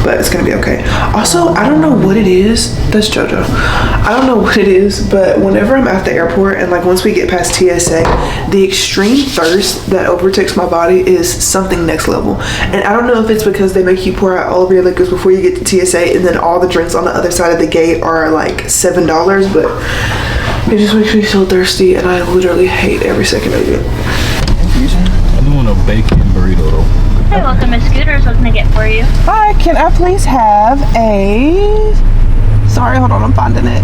but it's gonna be okay. Also, I don't know what it is. That's JoJo. I don't know what it is, but whenever I'm at the airport and like once we get past TSA, the extreme thirst that overtakes my body is something next level. And I don't know if it's because they make you pour out all of your liquids before you get to TSA, and then all the drinks on the other side of the gate are like $7, but it just makes me so thirsty, and I literally hate every second of it. I'm doing a bacon burrito though. Hey, welcome to Scooters. What can I get for you? Hi, can I please have a... Sorry, hold on, I'm finding it.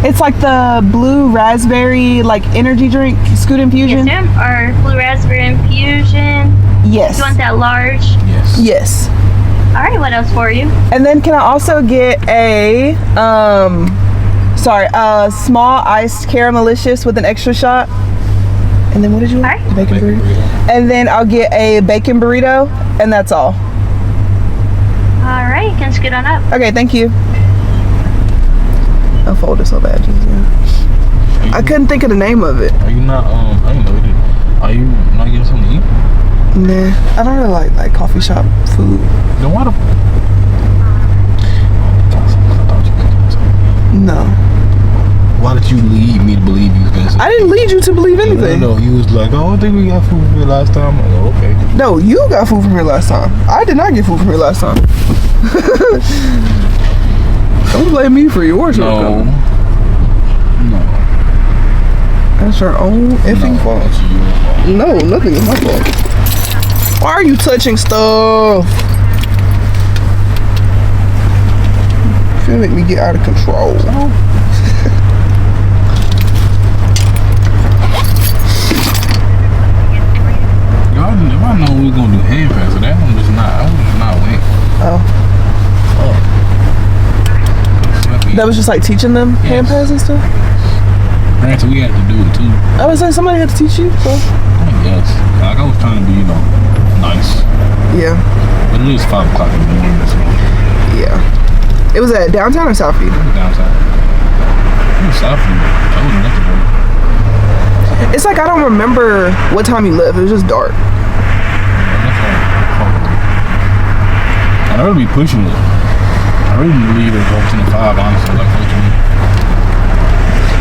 It's like the blue raspberry, like energy drink, Scoot Infusion. Yes, ma'am. Or blue raspberry infusion. Yes. You want that large? Yes. Yes. All right, what else for you? And then can I also get a, a small iced caramelicious with an extra shot? And then what did you want? All right. The bacon burrito. And then I'll get a bacon burrito, and that's all. All right, you can scoot on up. Okay, thank you. I folded so bad just now. I couldn't think of the name of it. Are you not, I don't know, are you not getting something to eat? Nah, I don't really like coffee shop food. Then why the... No. Why did you lead me to believe you was gonna say? I didn't lead you to believe anything. No, you was like, oh, I think we got food from here last time. I'm like, okay. No, you got food from here last time. I did not get food from here last time. Don't blame me for your shortcoming. No. That's your own effing fault. No, nothing is my fault. Why are you touching stuff? They make me get out of control. If I know we were gonna do hand passes, that one was not. I was not went. Oh. That was just like teaching them hand pads and stuff? Granted, we had to do it too. I was like, somebody had to teach you? So. Yes. Like, I was trying to be, nice. Yeah. But it is 5 o'clock in the morning, so. Yeah. It was at downtown or Southfield? It was downtown. It was Southfield. I wasn't at the door. It's like I don't remember what time you left. It was just dark. I'd really be pushing it. I really need to leave at 4:25, honestly, like 4:20.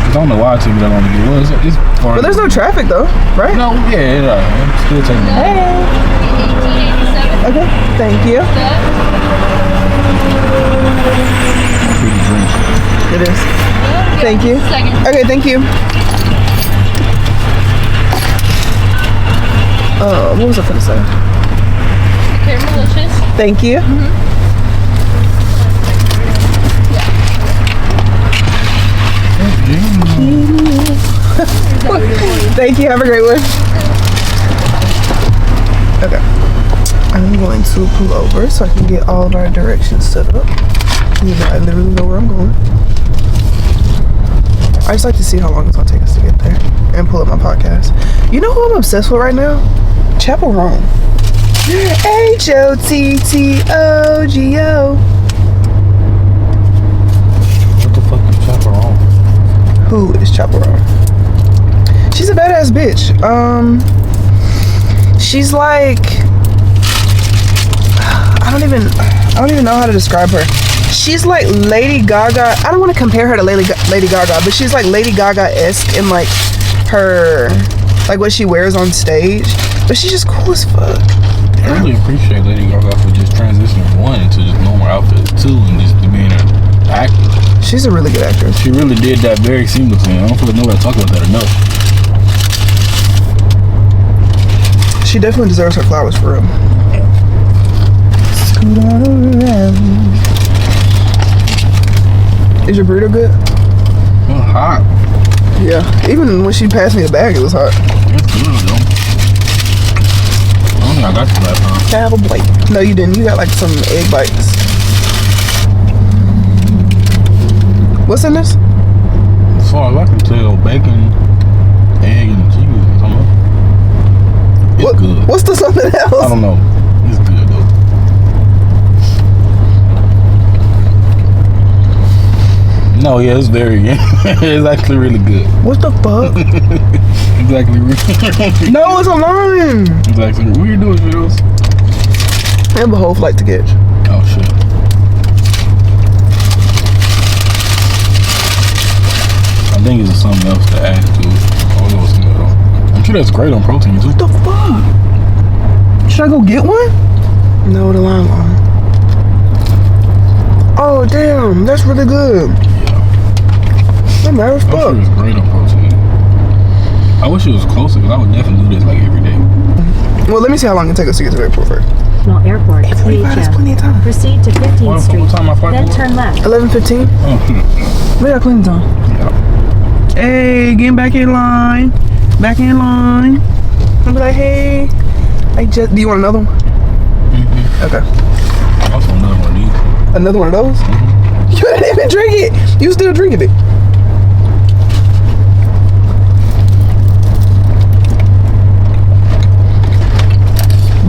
I don't know why it took me that long to get. Well, it's far. But there's no traffic though, right? No, yeah, it's still taking me. Hey. Okay, thank you. Pretty drink. It is. Thank you. Okay, thank you. What was I gonna say? Caramelicious. Thank you. Thank you. Have a great one. Okay. I'm going to pull over so I can get all of our directions set up. I literally know where I'm going. I just like to see how long it's gonna take us to get there and pull up my podcast. You know who I'm obsessed with right now? Chapel Rome. HOTTOGO. What the fuck is Chapel Rome? Who is Chapel Rome? She's a badass bitch. She's like, I don't even know how to describe her. She's like Lady Gaga. I don't want to compare her to Lady Gaga, but she's like Lady Gaga-esque in like her, like what she wears on stage. But she's just cool as fuck. I really appreciate Lady Gaga for just transitioning from 1 into just normal outfit 2 and just being an actor. She's a really good actress. She really did that very seamlessly. I don't feel like nobody talk about that enough. She definitely deserves her flowers for real. Scoot on around. Is your burrito good? It was hot. Yeah. Even when she passed me the bag, it was hot. It's good though. I don't think I got this last time. Have a plate. No, you didn't. You got like some egg bites. What's in this? As far as I can tell, bacon, egg, and cheese or something. It's good. What's the something else? I don't know. It's good though. No, yeah, it's very good. It's actually really good. What the fuck? It's actually really No, it's a line. It's actually what you doing, videos? I have a whole flight to catch. Oh shit. I think it's something else to add to it. Oh, no, it's good. I'm sure that's great on protein too. What the fuck? Should I go get one? No, the line line. Oh damn, that's really good. Yeah. That matters I'm fuck. sure it's great on protein. I wish it was closer because I would definitely do this like every day. Well, let me see how long it takes us to get to the airport first. National Airport, 45, that's plenty of time. Proceed to 15th Street, What time my flight then was? turn left. 11:15. Oh, We got plenty of time. yeah. Hey, getting back in line. Back in line. I'll be like, hey. Do you want another one? Okay. Also another one of these. Another one of those? You didn't even drink it. You still drinking it.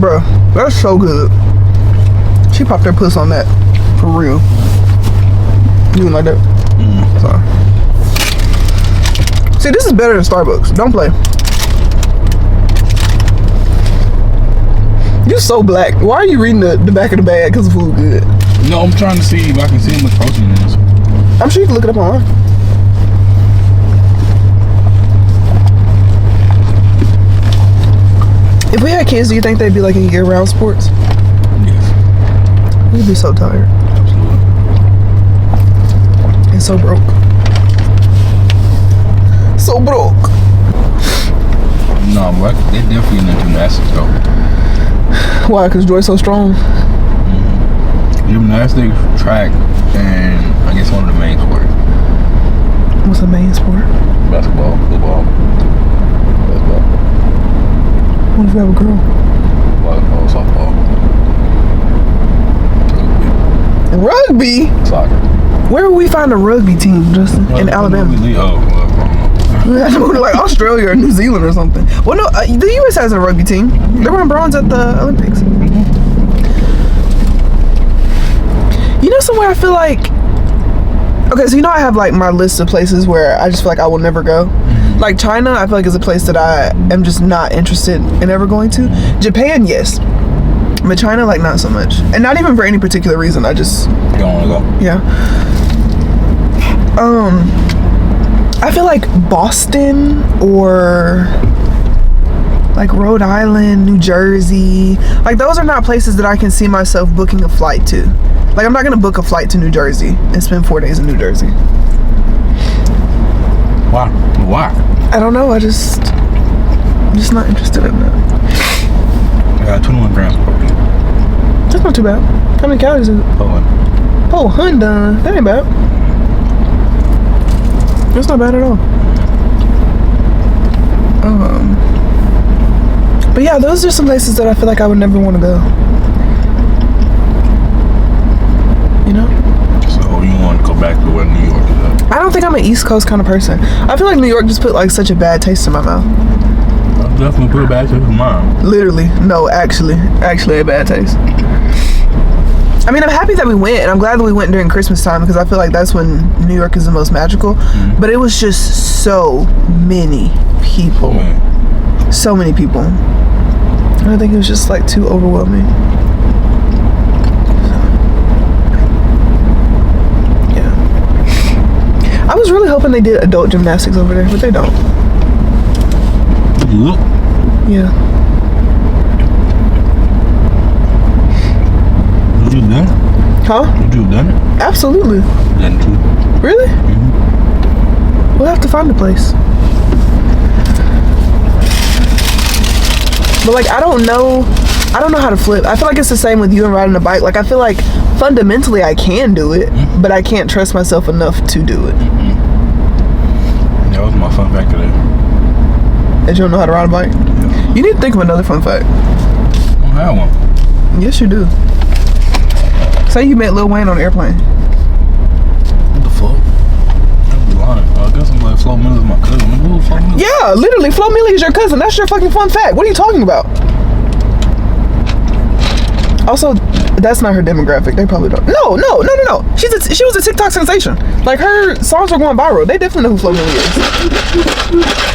Bruh, that's so good. She popped her puss on that. For real. You didn't like that? Sorry. See, this is better than Starbucks. Don't play. You so black. Why are you reading the back of the bag? Because the food good. No, I'm trying to see if I can see how much protein it is. I'm sure you can look it up online. If we had kids, do you think they'd be like in year-round sports? Yes. We'd be so tired Absolutely. and so broke. So broke. No, but they definitely into gymnastics though. Why? Because Joy's so strong. Gymnastics, track, and I guess one of the main sports. What's the main sport? Basketball, football, baseball, What if you have a girl? volleyball, softball, Rugby? soccer. Where would we find a rugby team, Justin? In Alabama? I don't know. We had to go to like Australia or New Zealand or something. Well, no, the U.S. has a rugby team. They won bronze at the Olympics. You know somewhere I feel like... Okay, so you know I have like my list of places where I just feel like I will never go. Like China, I feel like is a place that I am just not interested in ever going to. Japan, yes. But China, like not so much. And not even for any particular reason. I just... You don't want to go? Yeah. I feel like Boston or like Rhode Island, New Jersey, like those are not places that I can see myself booking a flight to. Like I'm not gonna book a flight to New Jersey and spend 4 days in New Jersey. Why? Why? I don't know. I'm just not interested in that. I got 21 grams of protein. That's not too bad. How many calories is it? Oh, Honda. That ain't bad. That's not bad at all. But yeah, those are some places that I feel like I would never want to go. You know? So you want to go back to where New York is at? I don't think I'm an East Coast kind of person. I feel like New York just put like such a bad taste in my mouth. I'll definitely put it back to mine. Literally. No, actually a bad taste. I mean, I'm happy that we went, and I'm glad that we went during Christmas time because I feel like that's when New York is the most magical. But it was just so many people. So many people. And I think it was just like too overwhelming. Yeah. I was really hoping they did adult gymnastics over there, but they don't. Yeah. You done it? Huh? You done it? Absolutely. Done too. Really? We'll have to find a place. But like I don't know how to flip. I feel like it's the same with you and riding a bike. Like I feel like fundamentally I can do it, but I can't trust myself enough to do it. That was my fun fact today. That you don't know how to ride a bike? Yeah. You need to think of another fun fact. I don't have one. Yes, you do. Say you met Lil Wayne on an airplane. What the fuck? I'm lying. I guess I'm like Flo Miller's my cousin. Who Flo Miller? Yeah, literally, Flo Milli is your cousin. That's your fucking fun fact. What are you talking about? Also, that's not her demographic. They probably don't. No. She was a TikTok sensation. Like her songs were going viral. They definitely know who Flo Milli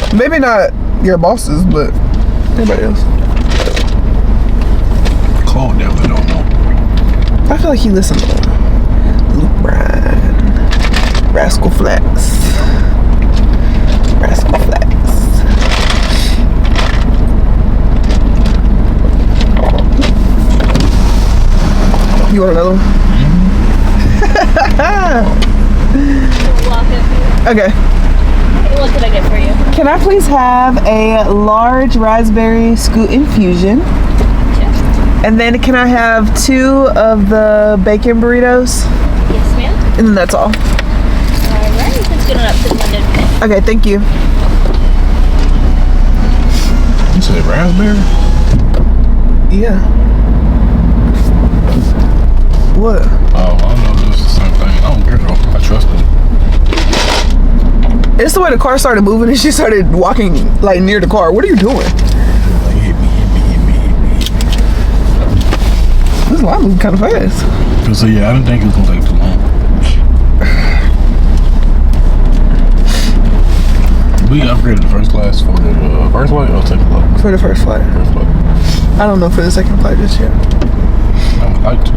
is. Maybe not your bosses, but everybody else. Cole definitely don't know. I feel like he listened to Luke Bryan, Rascal Flatts. You want another one? Okay. What can I get for you? Can I please have a large raspberry scoot infusion? Yes. And then can I have 2 of the bacon burritos? Yes, ma'am. And then that's all. Alright, let's get on up to the window. Okay, thank you. You said raspberry? Yeah. What? Oh, I don't know if it's the same thing. I don't care though. I trust it. It's the way the car started moving and she started walking like near the car. What are you doing? Like, hit me. This line moving kind of fast. So yeah, I didn't think it was gonna take too long. We upgraded the first class for the first flight or second flight? For the first flight. First flight. I don't know for the second flight just yet. I would like to.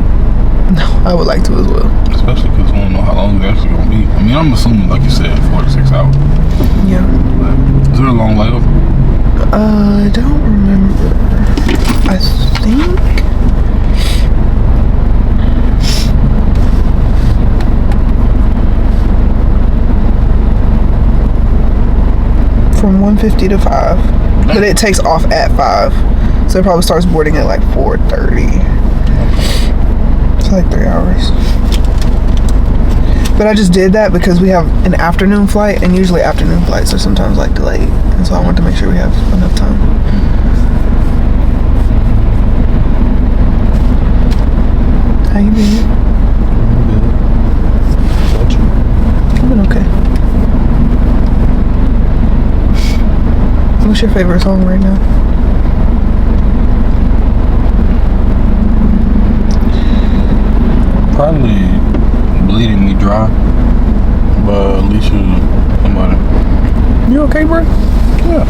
No, I would like to as well. Especially because we don't know how long it's actually gonna be. I mean, I'm assuming, like you said, 4 to 6 hours. Yeah. But is there a long layover? I don't remember. I think. From 1:50 to 5. But it takes off at 5. So it probably starts boarding at like 4:30. So like 3 hours. But I just did that because we have an afternoon flight, and usually afternoon flights are sometimes like delayed, and so I want to make sure we have enough time. How you been? I've been okay. What's your favorite song right now? Probably Bleeding Me Dry by Alicia somebody. You okay, bro? Yeah.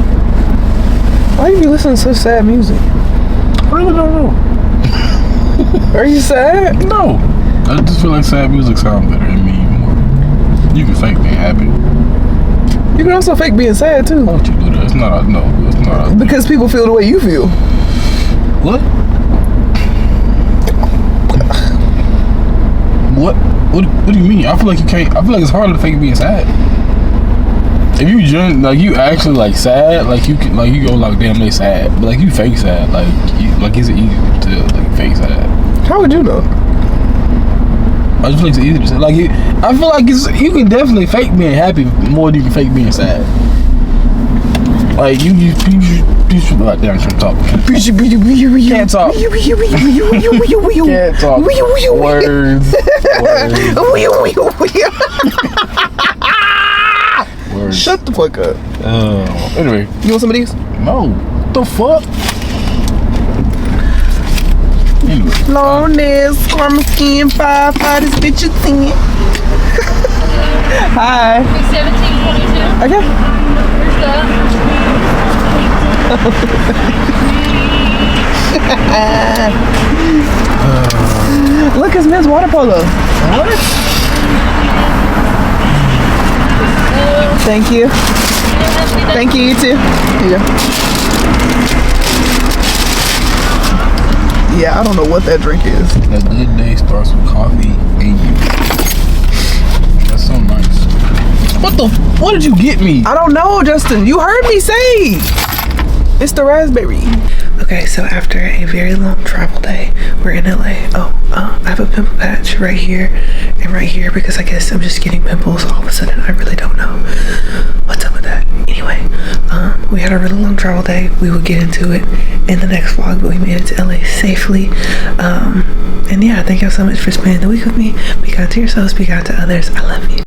Why you be listening to such sad music? I really don't know. Are you sad? No. I just feel like sad music sounds better than me more. You can fake being happy. You can also fake being sad too. Why don't you do that? It's not it's not Because people feel the way you feel. What? What do you mean? I feel like you can't. I feel like it's harder to fake being sad. If you you actually like sad, like you can, like you go like damn they sad, but like you fake sad, like is it easy to like fake sad? How would you know? I just feel like it's easy to say. Like I feel like you can definitely fake being happy more than you can fake being sad. Like you should like damn can't talk. Can't talk. Can't talk. Words. Words. Shut the fuck up. Anyway. You want some of these? No. What the fuck? Anyway. Loneliness, karma skin, 5, this bitch is 10. Hi. 1722. Okay. Where's that? Look, it's men's water polo. What? Thank you. Thank you, you too. Yeah. Yeah, I don't know what that drink is. A good day starts with coffee and you. That's so nice. What did you get me? I don't know, Justin. You heard me say. It's the raspberry. Okay, so after a very long travel day, we're in LA. I have a pimple patch right here and right here because I guess I'm just getting pimples all of a sudden. I really don't know what's up with that. Anyway, we had a really long travel day. We will get into it in the next vlog, but we made it to LA safely. And yeah, thank y'all so much for spending the week with me. Be kind to yourselves, be kind to others. I love you.